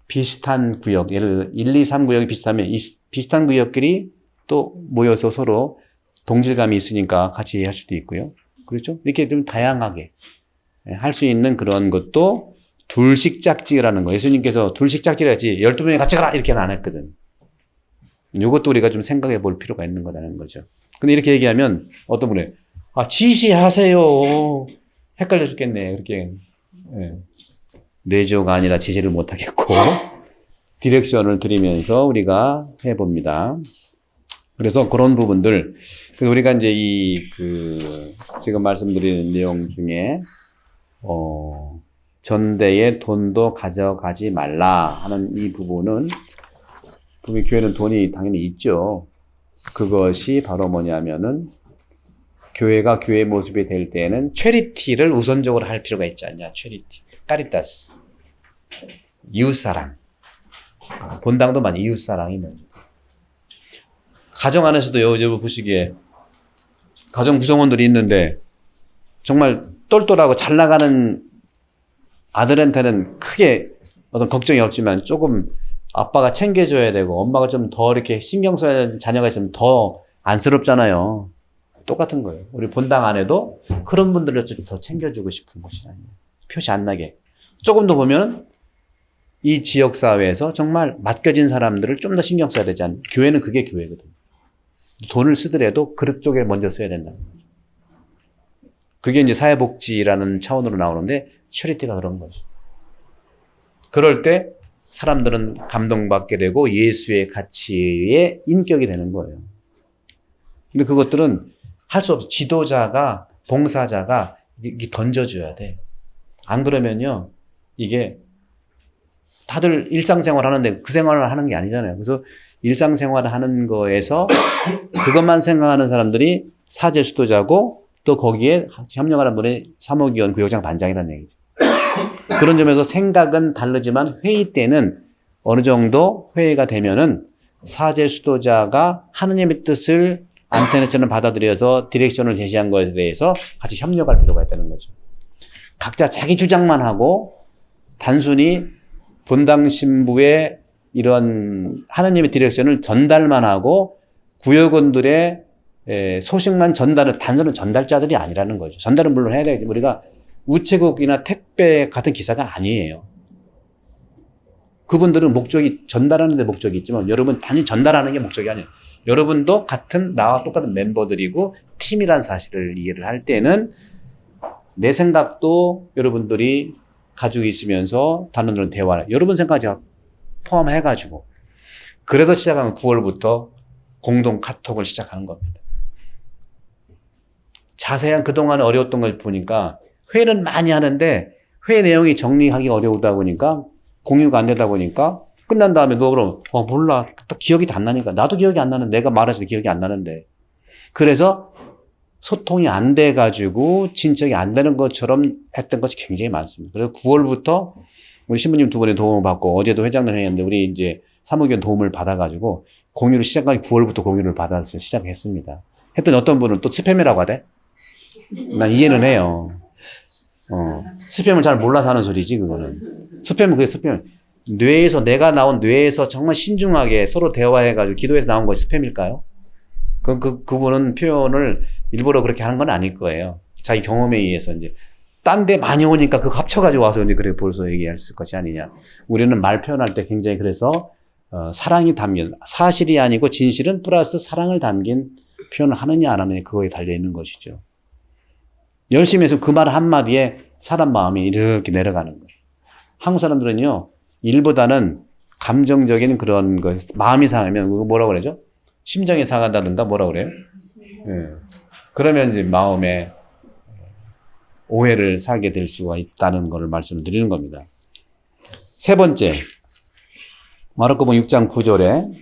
비슷한 구역, 예를 들어 1, 2, 3구역이 비슷하면 이 비슷한 구역끼리 또 모여서 서로 동질감이 있으니까 같이 할 수도 있고요. 그렇죠? 이렇게 좀 다양하게 할 수 있는 그런 것도 둘씩 짝지라는 거. 예수님께서 둘씩 짝지라지 12명이 같이 가라 이렇게는 안 했거든. 이것도 우리가 좀 생각해 볼 필요가 있는 거라는 거죠. 근데 이렇게 얘기하면 어떤 분이 지시하세요. 헷갈려 죽겠네. 그렇게. 예. 내조가 아니라 지시를 못하겠고, 디렉션을 드리면서 우리가 해봅니다. 그래서 그런 부분들, 그래서 우리가 이제 지금 말씀드리는 내용 중에, 전대에 돈도 가져가지 말라 하는 이 부분은, 분명히 교회는 돈이 당연히 있죠. 그것이 바로 뭐냐면은, 교회가 교회 모습이 될 때에는 체리티를 우선적으로 할 필요가 있지 않냐. 체리티. 까리타스. 이웃사랑. 본당도 많이 이웃사랑이 먼저. 가정 안에서도 여러분 보시기에 가정 구성원들이 있는데 정말 똘똘하고 잘 나가는 아들한테는 크게 어떤 걱정이 없지만 조금 아빠가 챙겨줘야 되고 엄마가 좀 더 이렇게 신경 써야 되는 자녀가 있으면 더 안쓰럽잖아요. 똑같은 거예요. 우리 본당 안에도 그런 분들을 좀 더 챙겨주고 싶은 것이 아니에요. 표시 안 나게. 조금 더 보면 이 지역사회에서 정말 맡겨진 사람들을 좀 더 신경 써야 되지 않나. 교회는 그게 교회거든요. 돈을 쓰더라도 그릇 쪽에 먼저 써야 된다는 거죠. 그게 이제 사회복지라는 차원으로 나오는데 처리티가 그런 거죠. 그럴 때 사람들은 감동받게 되고 예수의 가치의 인격이 되는 거예요. 근데 그것들은 할 수 없어. 지도자가, 봉사자가 이게 던져줘야 돼. 안 그러면요, 이게 다들 일상생활 하는데 그 생활을 하는 게 아니잖아요. 그래서 일상생활을 하는 거에서 그것만 생각하는 사람들이 사제 수도자고 또 거기에 협력하는 분이 사목위원 구역장 반장이라는 얘기죠. 그런 점에서 생각은 다르지만 회의 때는 어느 정도 회의가 되면은 사제 수도자가 하느님의 뜻을 안테나처럼 받아들여서 디렉션을 제시한 것에 대해서 같이 협력할 필요가 있다는 거죠. 각자 자기 주장만 하고 단순히 본당 신부의 이런 하느님의 디렉션을 전달만 하고 구역원들의 소식만 전달을 단순한 전달자들이 아니라는 거죠. 전달은 물론 해야 되겠지만 우리가 우체국이나 택배 같은 기사가 아니에요. 그분들은 목적이 전달하는 데 목적이 있지만 여러분 단지 전달하는 게 목적이 아니에요. 여러분도 같은 나와 똑같은 멤버들이고 팀이란 사실을 이해를 할 때는 내 생각도 여러분들이 가지고 있으면서 단원들은 대화를 여러분 생각까지 포함해가지고 그래서 시작한 9월부터 공동 카톡을 시작하는 겁니다. 자세한 그동안 어려웠던 걸 보니까 회의는 많이 하는데 회의 내용이 정리하기 어려우다 보니까 공유가 안 되다 보니까 끝난 다음에 누가 그러면 몰라 기억이 다 안 나니까 나도 기억이 안 나는 내가 말해서 기억이 안 나는데 그래서 소통이 안 돼가지고 진척이 안 되는 것처럼 했던 것이 굉장히 많습니다. 그래서 9월부터 우리 신부님 두 분의 도움을 받고 어제도 회장님 회의했는데 우리 이제 사무위원 도움을 받아가지고 공유를 시작하기 9월부터 공유를 받아서 시작했습니다. 했더니 어떤 분은 또 스팸이라고 하대? 난 이해는 해요. 스팸을 잘 몰라서 하는 소리지 그거는. 스팸은 그게 스팸. 뇌에서 내가 나온 뇌에서 정말 신중하게 서로 대화해가지고 기도해서 나온 것이 스팸일까요? 그분은 표현을 일부러 그렇게 하는 건 아닐 거예요. 자기 경험에 의해서 이제 딴 데 많이 오니까 그거 합쳐가지고 와서 이제 그래 벌써 얘기했을 것이 아니냐. 우리는 말 표현할 때 굉장히 그래서 사랑이 담긴 사실이 아니고 진실은 플러스 사랑을 담긴 표현을 하느냐 안 하느냐 그거에 달려 있는 것이죠. 열심히 해서 그 말 한마디에 사람 마음이 이렇게 내려가는 거예요. 한국 사람들은요. 일보다는 감정적인 그런 것, 마음이 상하면 그거 뭐라고 그러죠? 심정이 상한다든가 뭐라고 그래요? 예. 그러면 이제 마음에 오해를 사게 될 수가 있다는 것을 말씀을 드리는 겁니다. 세 번째, 마르코복음 6장 9절에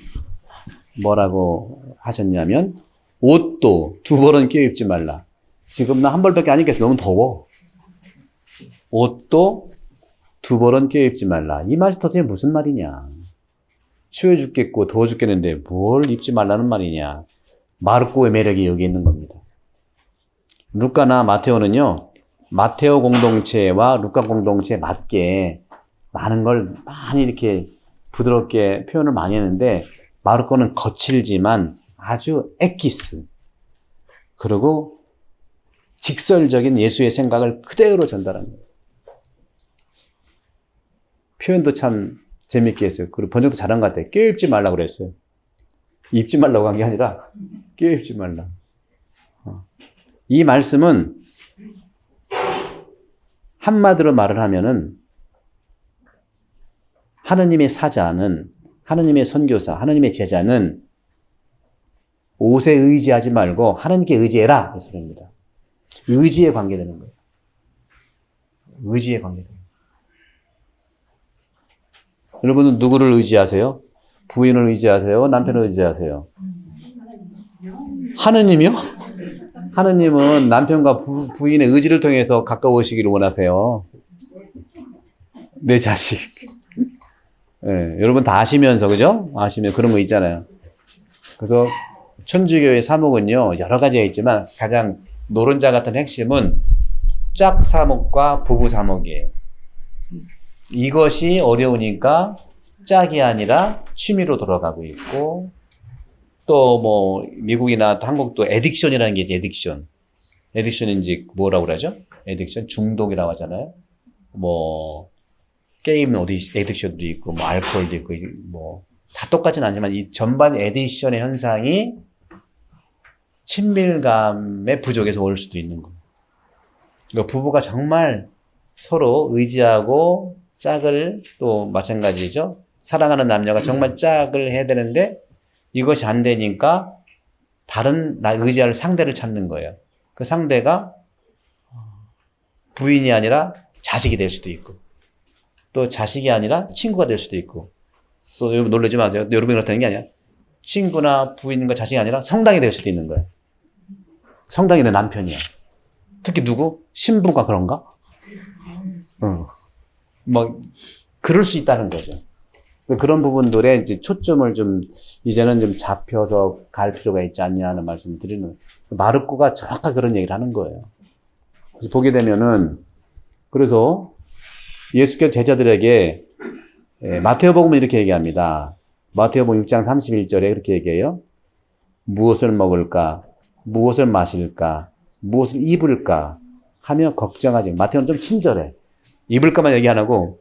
뭐라고 하셨냐면 옷도 두 벌은 껴입지 말라. 지금 나 한 벌밖에 안 입겠어. 너무 더워. 옷도 두 벌은 껴입지 말라. 이 말이 도대체 무슨 말이냐. 추워 죽겠고 더워 죽겠는데 뭘 입지 말라는 말이냐. 마르코의 매력이 여기 있는 겁니다. 루카나 마테오는요. 마테오 공동체와 루카 공동체에 맞게 많은 걸 많이 이렇게 부드럽게 표현을 많이 했는데 마르코는 거칠지만 아주 엑기스 그리고 직설적인 예수의 생각을 그대로 전달합니다. 표현도 참 재밌게 했어요. 그리고 번역도 잘한 것 같아요. 껴입지 말라고 그랬어요. 입지 말라고 한 게 아니라 껴입지 말라. 이 말씀은 한마디로 말을 하면은 하느님의 사자는, 하느님의 선교사, 하느님의 제자는 옷에 의지하지 말고 하느님께 의지해라. 이 소리입니다. 의지에 관계되는 거예요. 의지에 관계되는 거예요. 여러분은 누구를 의지하세요? 부인을 의지하세요? 남편을 의지하세요? 하느님이요? 하느님은 남편과 부인의 의지를 통해서 가까우시기를 원하세요. 내 자식. 네, 여러분 다 아시면서, 그죠? 아시면 그런 거 있잖아요. 그래서 천주교의 사목은요, 여러 가지가 있지만 가장 노른자 같은 핵심은 짝 사목과 부부 사목이에요. 이것이 어려우니까 짝이 아니라 취미로 돌아가고 있고, 또 뭐 미국이나 또 한국도 애딕션이라는 게 있지. 애딕션인지 뭐라고 그러죠? 애딕션 중독이라고 하잖아요. 뭐 게임 애딕션도 있고 뭐 알코올도 있고 뭐 다 똑같진 않지만 이 전반 애딕션의 현상이 친밀감의 부족에서 올 수도 있는 거예요. 그러니까 부부가 정말 서로 의지하고 짝을, 또 마찬가지죠. 사랑하는 남녀가 정말 짝을 해야 되는데 이것이 안 되니까 다른 나 의지할 상대를 찾는 거예요. 그 상대가 부인이 아니라 자식이 될 수도 있고, 또 자식이 아니라 친구가 될 수도 있고, 또 여러분 놀라지 마세요. 여러분이 그렇다는 게 아니야. 친구나 부인과 자식이 아니라 성당이 될 수도 있는 거예요. 성당이 내 남편이야. 특히 누구? 신부가 그런가? 뭐 그럴 수 있다는 거죠. 그런 부분들에 이제 초점을 좀 이제는 좀 잡혀서 갈 필요가 있지 않냐 하는 말씀을 드리는, 마르코가 정확하게 그런 얘기를 하는 거예요. 그래서 보게 되면은, 그래서 예수께서 제자들에게 마태오복음은 이렇게 얘기합니다. 마태오복음 6장 31절에 그렇게 얘기해요. 무엇을 먹을까? 무엇을 마실까? 무엇을 입을까? 하며 걱정하지. 마태오는 좀 친절해. 입을까만 얘기 안 하고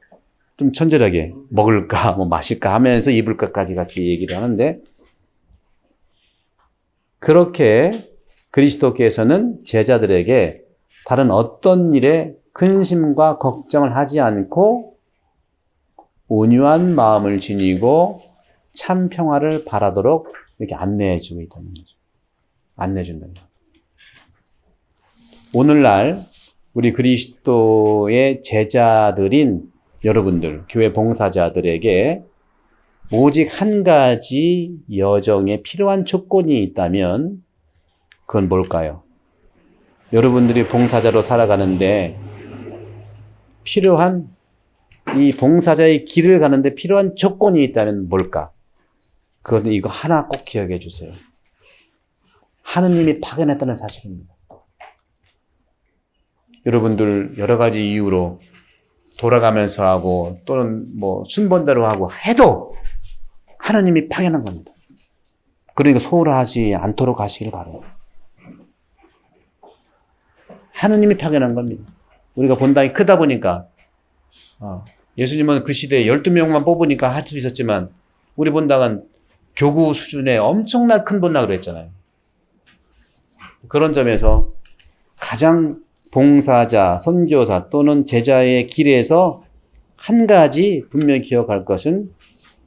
좀 천절하게 먹을까, 뭐 마실까 하면서 입을까까지 같이 얘기를 하는데, 그렇게 그리스도께서는 제자들에게 다른 어떤 일에 근심과 걱정을 하지 않고 온유한 마음을 지니고 참 평화를 바라도록 이렇게 안내해 주고 있다는 거죠. 안내해 준다는 거죠. 오늘날 우리 그리스도의 제자들인 여러분들, 교회 봉사자들에게 오직 한 가지 여정에 필요한 조건이 있다면 그건 뭘까요? 여러분들이 봉사자로 살아가는데 필요한, 이 봉사자의 길을 가는데 필요한 조건이 있다면 뭘까? 그것은 이거 하나 꼭 기억해 주세요. 하느님이 파견했다는 사실입니다. 여러분들 여러 가지 이유로 돌아가면서 하고 또는 뭐 순번대로 하고 해도 하나님이 파견한 겁니다. 그러니까 소홀하지 않도록 하시길 바라요. 하나님이 파견한 겁니다. 우리가 본당이 크다 보니까 예수님은 그 시대에 12명만 뽑으니까 할 수 있었지만 우리 본당은 교구 수준의 엄청난 큰 본당으로 했잖아요. 그런 점에서 가장 봉사자, 선교사 또는 제자의 길에서 한 가지 분명히 기억할 것은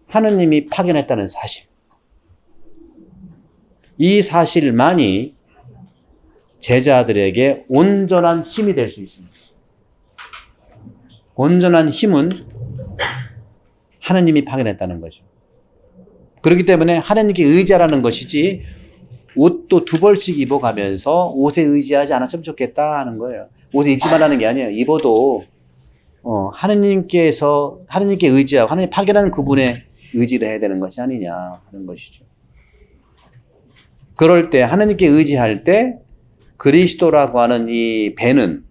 하느님이 파견했다는 사실. 이 사실만이 제자들에게 온전한 힘이 될 수 있습니다. 온전한 힘은 하느님이 파견했다는 거죠. 그렇기 때문에 하느님께 의지하라는 것이지 옷도 2벌씩 입어가면서 옷에 의지하지 않았으면 좋겠다 하는 거예요. 옷에 입지 말라는 게 아니에요. 입어도 하느님께 의지하고 하느님 파견하는 그분의 의지를 해야 되는 것이 아니냐 하는 것이죠. 그럴 때 하느님께 의지할 때 그리스도라고 하는 이 배는,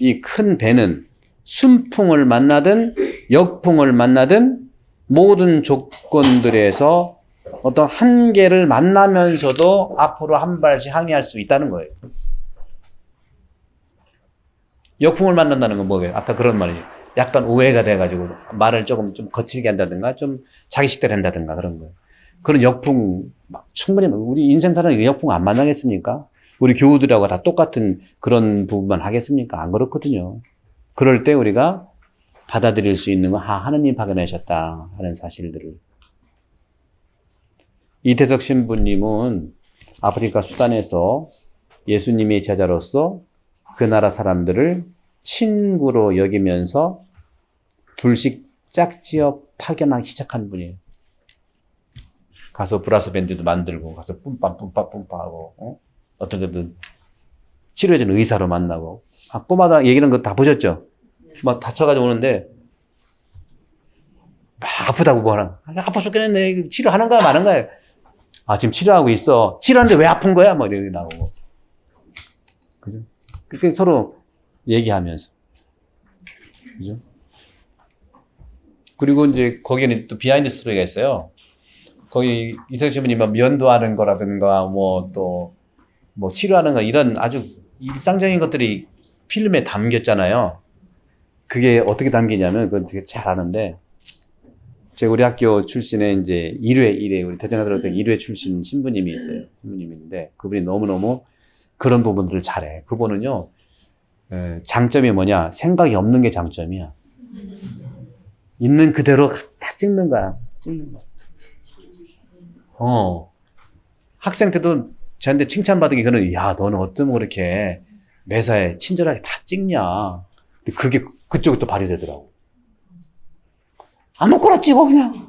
이 큰 배는 순풍을 만나든 역풍을 만나든 모든 조건들에서 어떤 한계를 만나면서도 앞으로 한 발씩 항해할 수 있다는 거예요. 역풍을 만난다는 건 뭐예요? 아까 그런 말이죠. 약간 오해가 돼가지고 말을 조금 좀 거칠게 한다든가 좀 자기식대로 한다든가 그런 거예요. 그런 역풍 충분히 우리 인생 사는 역풍 안 만나겠습니까? 우리 교우들하고 다 똑같은 그런 부분만 하겠습니까? 안 그렇거든요. 그럴 때 우리가 받아들일 수 있는 건 하느님 파견하셨다 하는 사실들을. 이태석 신부님은 아프리카 수단에서 예수님의 제자로서 그 나라 사람들을 친구로 여기면서 둘씩 짝지어 파견하기 시작한 분이에요. 가서 브라스 밴드도 만들고 가서 뿜빠하고 어떤 데든 치료해주는 의사로 만나고 꼬마다 얘기하는 거 다 보셨죠? 막 다쳐가지고 오는데 막 아프다고 뭐하나 아파 죽겠는데 치료하는 거야 마는 거야. 아 지금 치료하고 있어. 치료하는데 왜 아픈 거야? 뭐 이렇게 나오고. 그죠? 그렇게 서로 얘기하면서. 그죠? 그리고 이제 거기에는 또 비하인드 스토리가 있어요. 거기 이태석 신부님 면도하는 거라든가 뭐 치료하는 거 이런 아주 일상적인 것들이 필름에 담겼잖아요. 그게 어떻게 담기냐면 그건 되게 잘 아는데 제가 우리 학교 출신에 이제 1회 우리 대전하더라도 1회 출신 신부님이 있어요. 신부님인데 그분이 너무너무 그런 부분들을 잘해. 그분은요 장점이 뭐냐 생각이 없는 게 장점이야. 있는 그대로 다 찍는 거야. 학생 때도 저한테 칭찬받은 게 그는 야 너는 어쩌면 그렇게 매사에 친절하게 다 찍냐. 근데 그게 그쪽에 또 발휘되더라고. 아무거나 찍어 그냥.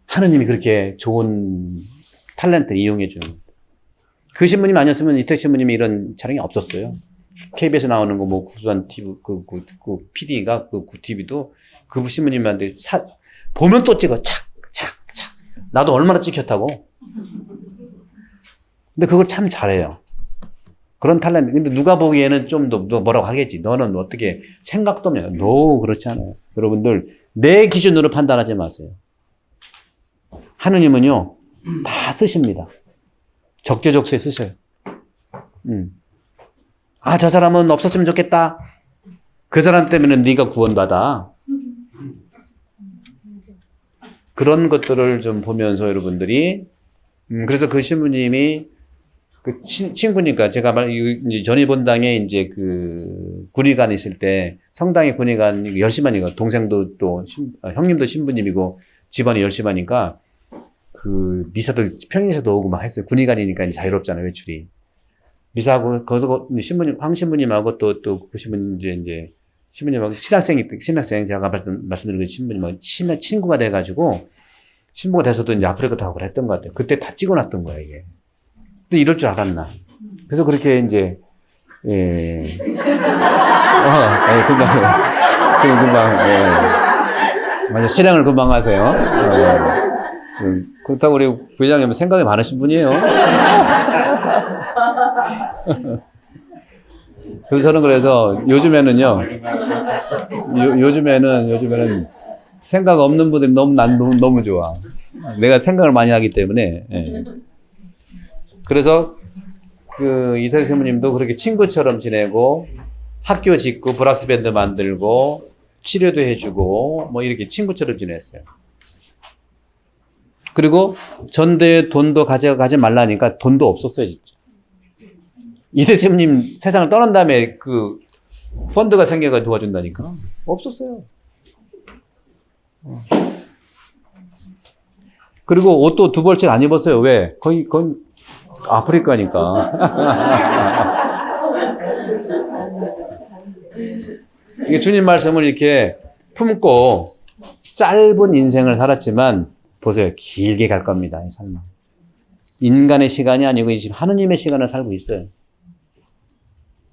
하느님이 그렇게 좋은 탤런트 이용해 주는. 그 신부님 아니었으면 이태석 신부님이 이런 촬영이 없었어요. KBS에 나오는 거 뭐 구수한 TV 그 PD가 그 TV도 그 신부님한테 보면 또 찍어 착. 나도 얼마나 찍혔다고. 근데 그걸 참 잘해요. 그런 탤런트. 근데 누가 보기에는 좀 더 뭐라고 하겠지. 너는 어떻게 생각도 없냐. 너 그렇지 않아요. 여러분들 내 기준으로 판단하지 마세요. 하느님은요 다 쓰십니다. 적재적소에 쓰셔요. 아, 저 사람은 없었으면 좋겠다. 그 사람 때문에 네가 구원받아. 그런 것들을 좀 보면서 여러분들이 그래서 그 신부님이 그 친구니까 제가 전입원당에 이제 그 군의관 있을 때 성당에 군의관 열심하니까 동생도 또 형님도 신부님이고 집안이 열심하니까 그 미사도 평일에서도 오고 막 했어요. 군의관이니까 이제 자유롭잖아요 외출이. 미사하고 거기서 신부님 황 신부님하고 또 그 신부님 이제 신부님하고 신학생 제가 말씀드린 그 신부님하고 친구가 돼가지고 신부가 돼서도 이제 아프리카 가고 그랬던 것 같아요. 그때 다 찍어놨던 거야 이게. 또 이럴 줄 알았나. 그래서 그렇게 이제 금방 맞아 실행을 금방 하세요. 그렇다고 우리 부회장님은 생각이 많으신 분이에요. 그래서 저는 그래서 요즘에는요, 요즘에는 생각 없는 분들이 너무 좋아. 내가 생각을 많이 하기 때문에. 예. 그래서 그 이태석 신부님도 그렇게 친구처럼 지내고 학교 짓고 브라스 밴드 만들고 치료도 해주고 뭐 이렇게 친구처럼 지냈어요. 그리고 전대에 돈도 가지 말라니까 돈도 없었어요, 진짜. 이태석 신부님 세상을 떠난 다음에 그 펀드가 생겨서 도와준다니까 없었어요. 그리고 옷도 두 벌씩 안 입었어요. 왜? 거의 아프리카니까. 이게 주님 말씀을 이렇게 품고 짧은 인생을 살았지만 보세요. 길게 갈 겁니다. 이 삶은. 인간의 시간이 아니고 지금 하느님의 시간을 살고 있어요.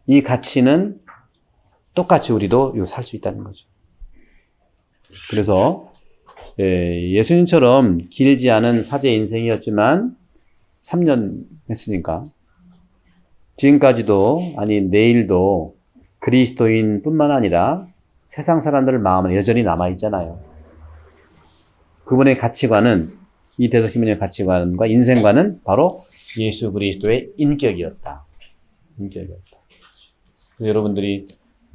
이 가치는 똑같이 우리도 살 수 있다는 거죠. 그래서 예수님처럼 길지 않은 사제 인생이었지만 3년 했으니까 지금까지도 아니 내일도 그리스도인 뿐만 아니라 세상 사람들 마음은 여전히 남아있잖아요. 그분의 가치관은 이태석 신부님의 가치관과 인생관은 바로 예수 그리스도의 인격이었다. 여러분들이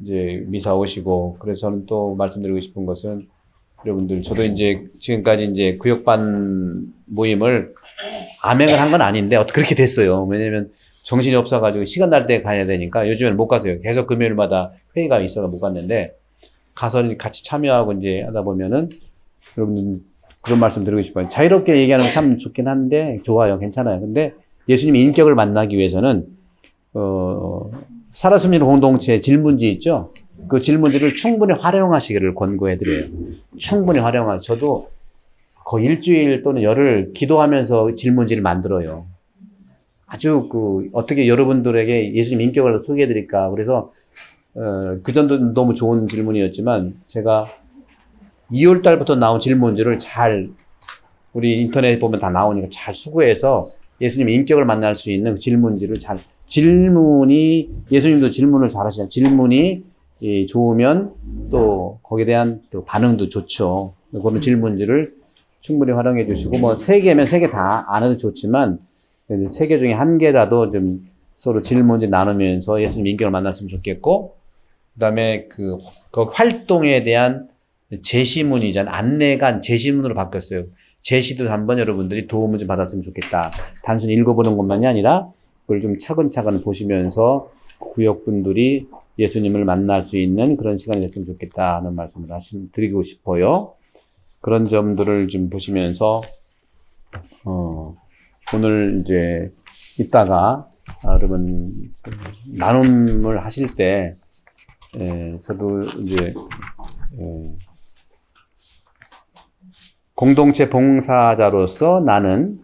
이제 미사 오시고 그래서 저는 또 말씀드리고 싶은 것은 여러분들 저도 이제 지금까지 이제 구역반 모임을 암행을 한 건 아닌데 어떻게 그렇게 됐어요. 왜냐면 정신이 없어가지고 시간 날 때 가야 되니까 요즘에는 못 갔어요. 계속 금요일마다 회의가 있어서 못 갔는데 가서 같이 참여하고 이제 하다 보면은 여러분 그런 말씀 드리고 싶어요. 자유롭게 얘기하는 건 참 좋긴 한데 좋아요. 괜찮아요. 근데 예수님의 인격을 만나기 위해서는 살아 숨는 공동체의 질문지 있죠? 그 질문지를 충분히 활용하시기를 권고해드려요. 충분히 저도 거의 일주일 또는 열흘 기도하면서 질문지를 만들어요. 아주 어떻게 여러분들에게 예수님 인격을 소개해드릴까. 그래서, 그 전도 너무 좋은 질문이었지만, 제가 2월 달부터 나온 질문지를 우리 인터넷에 보면 다 나오니까 잘 수고해서 예수님 인격을 만날 수 있는 질문지를 예수님도 질문을 잘 하시잖아요. 질문이 좋으면 또 거기에 대한 또 반응도 좋죠. 그런 질문지를 충분히 활용해 주시고, 3개면 3개 다 안 해도 좋지만, 3개 중에 1개라도 좀 서로 질문지 나누면서 예수님 인격을 만났으면 좋겠고, 그 다음에 그 활동에 대한 제시문이잖아요. 안내가 제시문으로 바뀌었어요. 제시도 한번 여러분들이 도움을 좀 받았으면 좋겠다. 단순히 읽어보는 것만이 아니라 그걸 좀 차근차근 보시면서 구역분들이 예수님을 만날 수 있는 그런 시간이 됐으면 좋겠다 하는 말씀을 드리고 싶어요. 그런 점들을 좀 보시면서 오늘 이제 이따가 여러분 나눔을 하실 때 저도 이제 공동체 봉사자로서 나는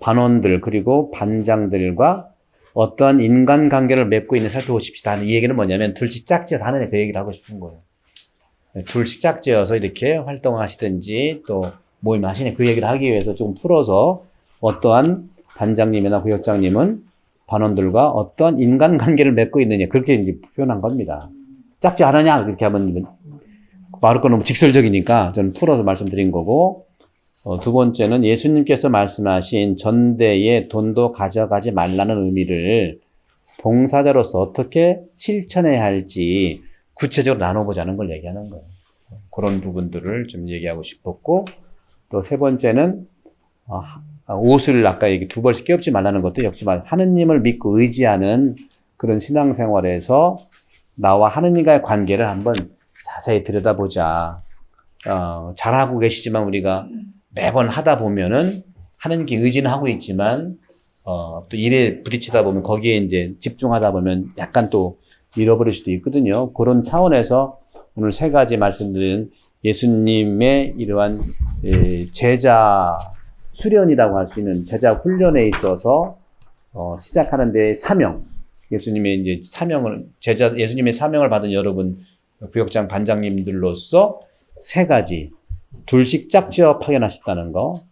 반원들 그리고 반장들과 어떠한 인간관계를 맺고 있는지 살펴보십시다. 이 얘기는 뭐냐면 둘씩 짝지어서 하느냐 그 얘기를 하고 싶은 거예요. 둘씩 짝지어서 이렇게 활동하시든지 또 모임 하시냐 그 얘기를 하기 위해서 조금 풀어서 어떠한 반장님이나 구역장님은 반원들과 어떤 인간관계를 맺고 있느냐 그렇게 이제 표현한 겁니다. 짝지 않느냐 그렇게 하면 말할 건 너무 직설적이니까 저는 풀어서 말씀드린 거고, 두 번째는 예수님께서 말씀하신 전대에 돈도 가져가지 말라는 의미를 봉사자로서 어떻게 실천해야 할지 구체적으로 나눠보자는 걸 얘기하는 거예요. 그런 부분들을 좀 얘기하고 싶었고, 또 세 번째는 옷을 아까 얘기 2벌씩 끼얹지 말라는 것도 역시 하느님을 믿고 의지하는 그런 신앙생활에서 나와 하느님과의 관계를 한번 자세히 들여다보자. 잘하고 계시지만 우리가 매번 하다 보면은 하느님께 의지는 하고 있지만 또 일에 부딪히다 보면 거기에 이제 집중하다 보면 약간 또 잃어버릴 수도 있거든요. 그런 차원에서 오늘 3가지 말씀드린 예수님의 이러한 제자 수련이라고 할 수 있는 제자 훈련에 있어서 시작하는 데 사명, 예수님의 이제 예수님의 사명을 받은 여러분 구역장 반장님들로서 3가지, 둘씩 짝지어 파견하셨다는 거,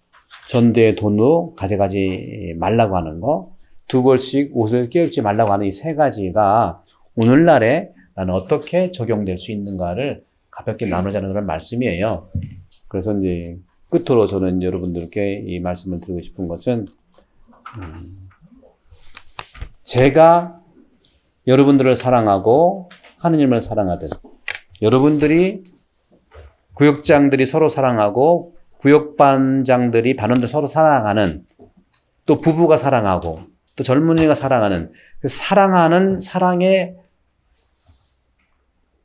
전대의 돈도 가져가지 말라고 하는 거, 2벌씩 옷을 끼얹지 말라고 하는 이 3가지가 오늘날에 나는 어떻게 적용될 수 있는가를 가볍게 나누자는 그런 말씀이에요. 그래서 이제 끝으로 저는 여러분들께 이 말씀을 드리고 싶은 것은, 제가 여러분들을 사랑하고 하느님을 사랑하듯 여러분들이 구역장들이 서로 사랑하고 구역반장들이 반원들 서로 사랑하는, 또 부부가 사랑하고 또 젊은이가 사랑하는 그 사랑하는 사랑의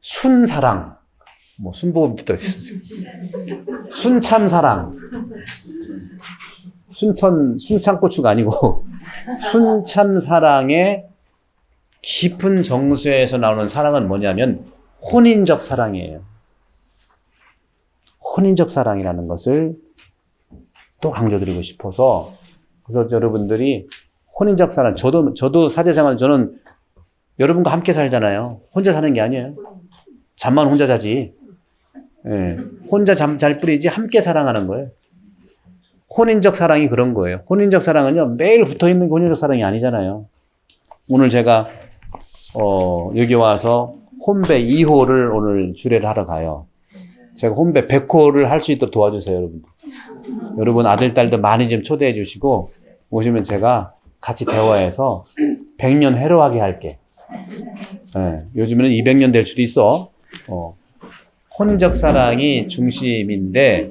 순사랑, 순복음 뜻도 있어요. 순참 사랑, 순창고추가 아니고 순참 사랑의 깊은 정수에서 나오는 사랑은 뭐냐면 혼인적 사랑이에요. 혼인적 사랑이라는 것을 또 강조드리고 싶어서, 그래서 여러분들이 혼인적 사랑, 저도 사제생활, 저는 여러분과 함께 살잖아요. 혼자 사는 게 아니에요. 잠만 혼자 자지. 예. 혼자 잠 잘 뿌리지 함께 사랑하는 거예요. 혼인적 사랑이 그런 거예요. 혼인적 사랑은요, 매일 붙어 있는 게 혼인적 사랑이 아니잖아요. 오늘 제가 여기 와서 혼배 2호를 오늘 주례를 하러 가요. 제가 혼배 100호를 할 수 있도록 도와주세요, 여러분들. 여러분 아들, 딸도 많이 좀 초대해 주시고 오시면 제가 같이 대화해서 100년 회로하게 할게. 네, 요즘에는 200년 될 수도 있어. 혼인적 사랑이 중심인데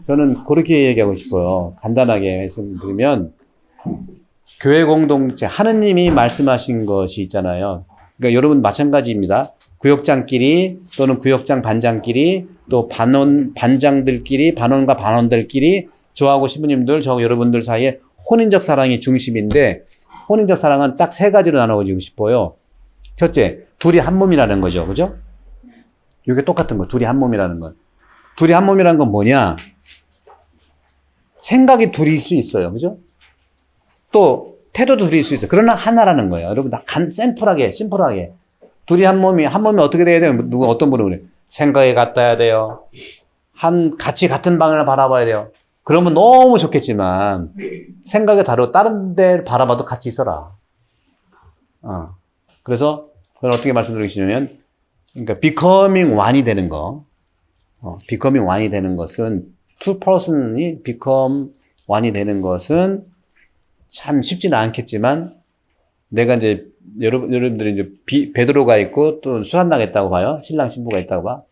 저는 그렇게 얘기하고 싶어요. 간단하게 말씀드리면 교회 공동체, 하느님이 말씀하신 것이 있잖아요. 그러니까 여러분 마찬가지입니다. 구역장끼리 또는 구역장 반장끼리 또 반장들끼리 반원과 반원들끼리 저하고 신부님들, 저 여러분들 사이에 혼인적 사랑이 중심인데 혼인적 사랑은 딱 세 가지로 나눠지고 싶어요. 첫째, 둘이 한 몸이라는 거죠. 그죠? 이게 똑같은 거. 둘이 한 몸이라는 건. 둘이 한 몸이라는 건 뭐냐? 생각이 둘일 수 있어요. 그죠? 또 태도도 둘일 수 있어요. 그러나 하나라는 거예요. 여러분 다 심플하게. 둘이 한 몸이 어떻게 돼야 돼요? 누가 어떤 분은 그래. 생각이 같아야 돼요. 같이 같은 방향을 바라봐야 돼요. 그러면 너무 좋겠지만 생각이 다르고 다른 데 바라봐도 같이 있어라. 그래서 저는 어떻게 말씀드리시냐면 그러니까 becoming one이 되는 거. becoming one이 되는 것은 two person이 become one이 되는 것은 참 쉽지는 않겠지만 내가 이제 여러분들이 이제 베드로가 있고 또 수산나가 있다고 봐요. 신랑 신부가 있다고 봐.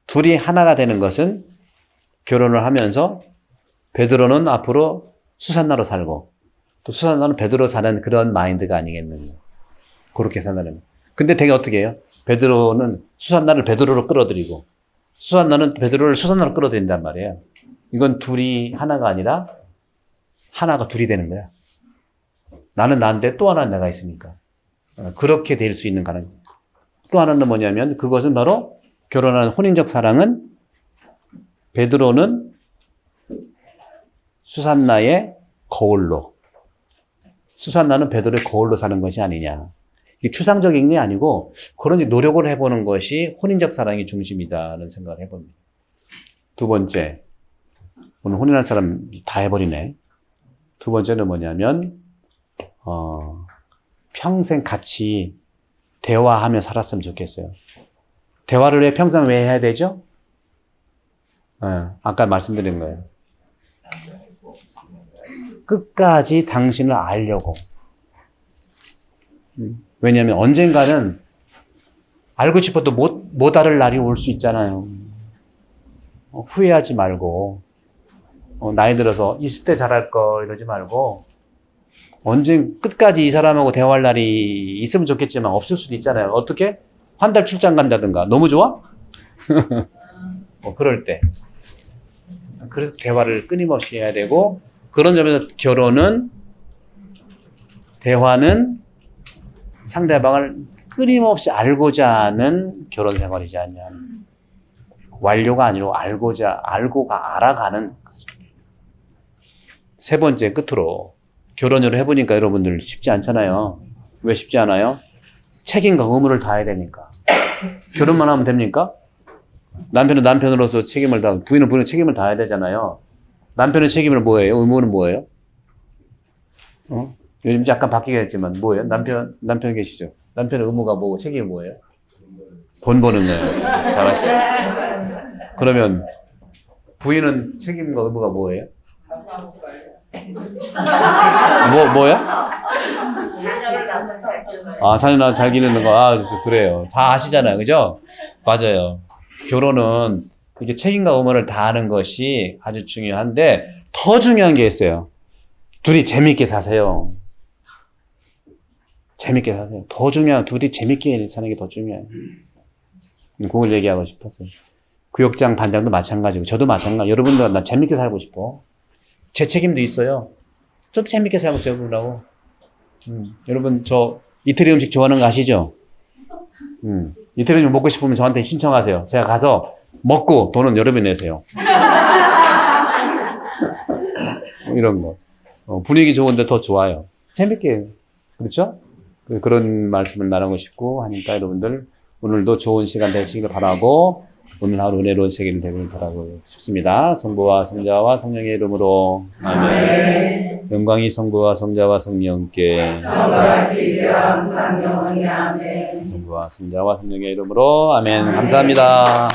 둘이 하나가 되는 것은 결혼을 하면서 베드로는 앞으로 수산나로 살고 또 수산나는 베드로 사는 그런 마인드가 아니겠는가. 그렇게 산다는. 근데 되게 어떻게 해요? 베드로는 수산나를 베드로로 끌어들이고 수산나는 베드로를 수산나로 끌어들인단 말이에요. 이건 둘이 하나가 아니라 하나가 둘이 되는 거야. 나는 나인데 또 하나는 내가 있으니까. 그렇게 될 수 있는 가능. 또 하나는 뭐냐면 그것은 바로 결혼하는 혼인적 사랑은 베드로는 수산나의 거울로, 수산나는 베드로의 거울로 사는 것이 아니냐. 이게 추상적인 게 아니고 그런 노력을 해보는 것이 혼인적 사랑의 중심이다라는 생각을 해봅니다. 두 번째, 오늘 혼인한 사람 다 해버리네. 두 번째는 뭐냐면 평생 같이 대화하며 살았으면 좋겠어요. 대화를 평생 왜 해야 되죠? 아까 말씀드린 거예요. 끝까지 당신을 알려고. 왜냐하면 언젠가는 알고 싶어도 못 알을 날이 올 수 있잖아요. 후회하지 말고 나이 들어서 있을 때 잘할 거 이러지 말고 끝까지 이 사람하고 대화할 날이 있으면 좋겠지만 없을 수도 있잖아요. 어떻게? 한 달 출장 간다든가. 너무 좋아? 그럴 때. 그래서 대화를 끊임없이 해야 되고 그런 점에서 대화는 상대방을 끊임없이 알고자 하는 결혼 생활이지 않냐. 완료가 아니고 알고가 알아가는. 세 번째 끝으로 결혼을 해보니까 여러분들 쉽지 않잖아요. 왜 쉽지 않아요? 책임과 의무를 다해야 되니까. 결혼만 하면 됩니까? 남편은 남편으로서 책임을 다하고 부인은 부인은 책임을 다해야 되잖아요. 남편의 책임은 뭐예요? 의무는 뭐예요? 요즘 약간 바뀌겠지만 뭐예요? 남편 계시죠? 남편의 의무가 뭐고 책임이 뭐예요? 돈 버는 거예요. 잘하시죠? 그러면 부인은 책임과 의무가 뭐예요? 뭐야? 자녀를 낳아서 잘 키우는 자녀 잘 기르는 거. 그래요. 다 아시잖아요. 그죠? 맞아요. 결혼은 이렇게 책임과 의무를 다하는 것이 아주 중요한데 더 중요한 게 있어요. 둘이 재밌게 사세요. 재밌게 사세요. 더 중요한, 둘이 재밌게 사는 게 더 중요해요. 그걸 얘기하고 싶었어요. 구역장 반장도 마찬가지고 저도 마찬가지. 여러분도 나 재밌게 살고 싶어. 제 책임도 있어요. 저도 재밌게 살고 있어요. 그러라고. 여러분 저 이태리 음식 좋아하는 거 아시죠? 이태리 음식 먹고 싶으면 저한테 신청하세요. 제가 가서 먹고 돈은 여러분이 내세요. 이런 거. 분위기 좋은데 더 좋아요. 재밌게. 그렇죠? 그런 말씀을 나누고 싶고 하니까 여러분들 오늘도 좋은 시간 되시길 바라고 오늘 하루 은혜로운 시간이 되길 바라고 싶습니다. 성부와 성자와 성령의 이름으로 아멘. 영광이 성부와 성자와 성령께 성부와 성자와 성령의 이름으로 아멘. 감사합니다.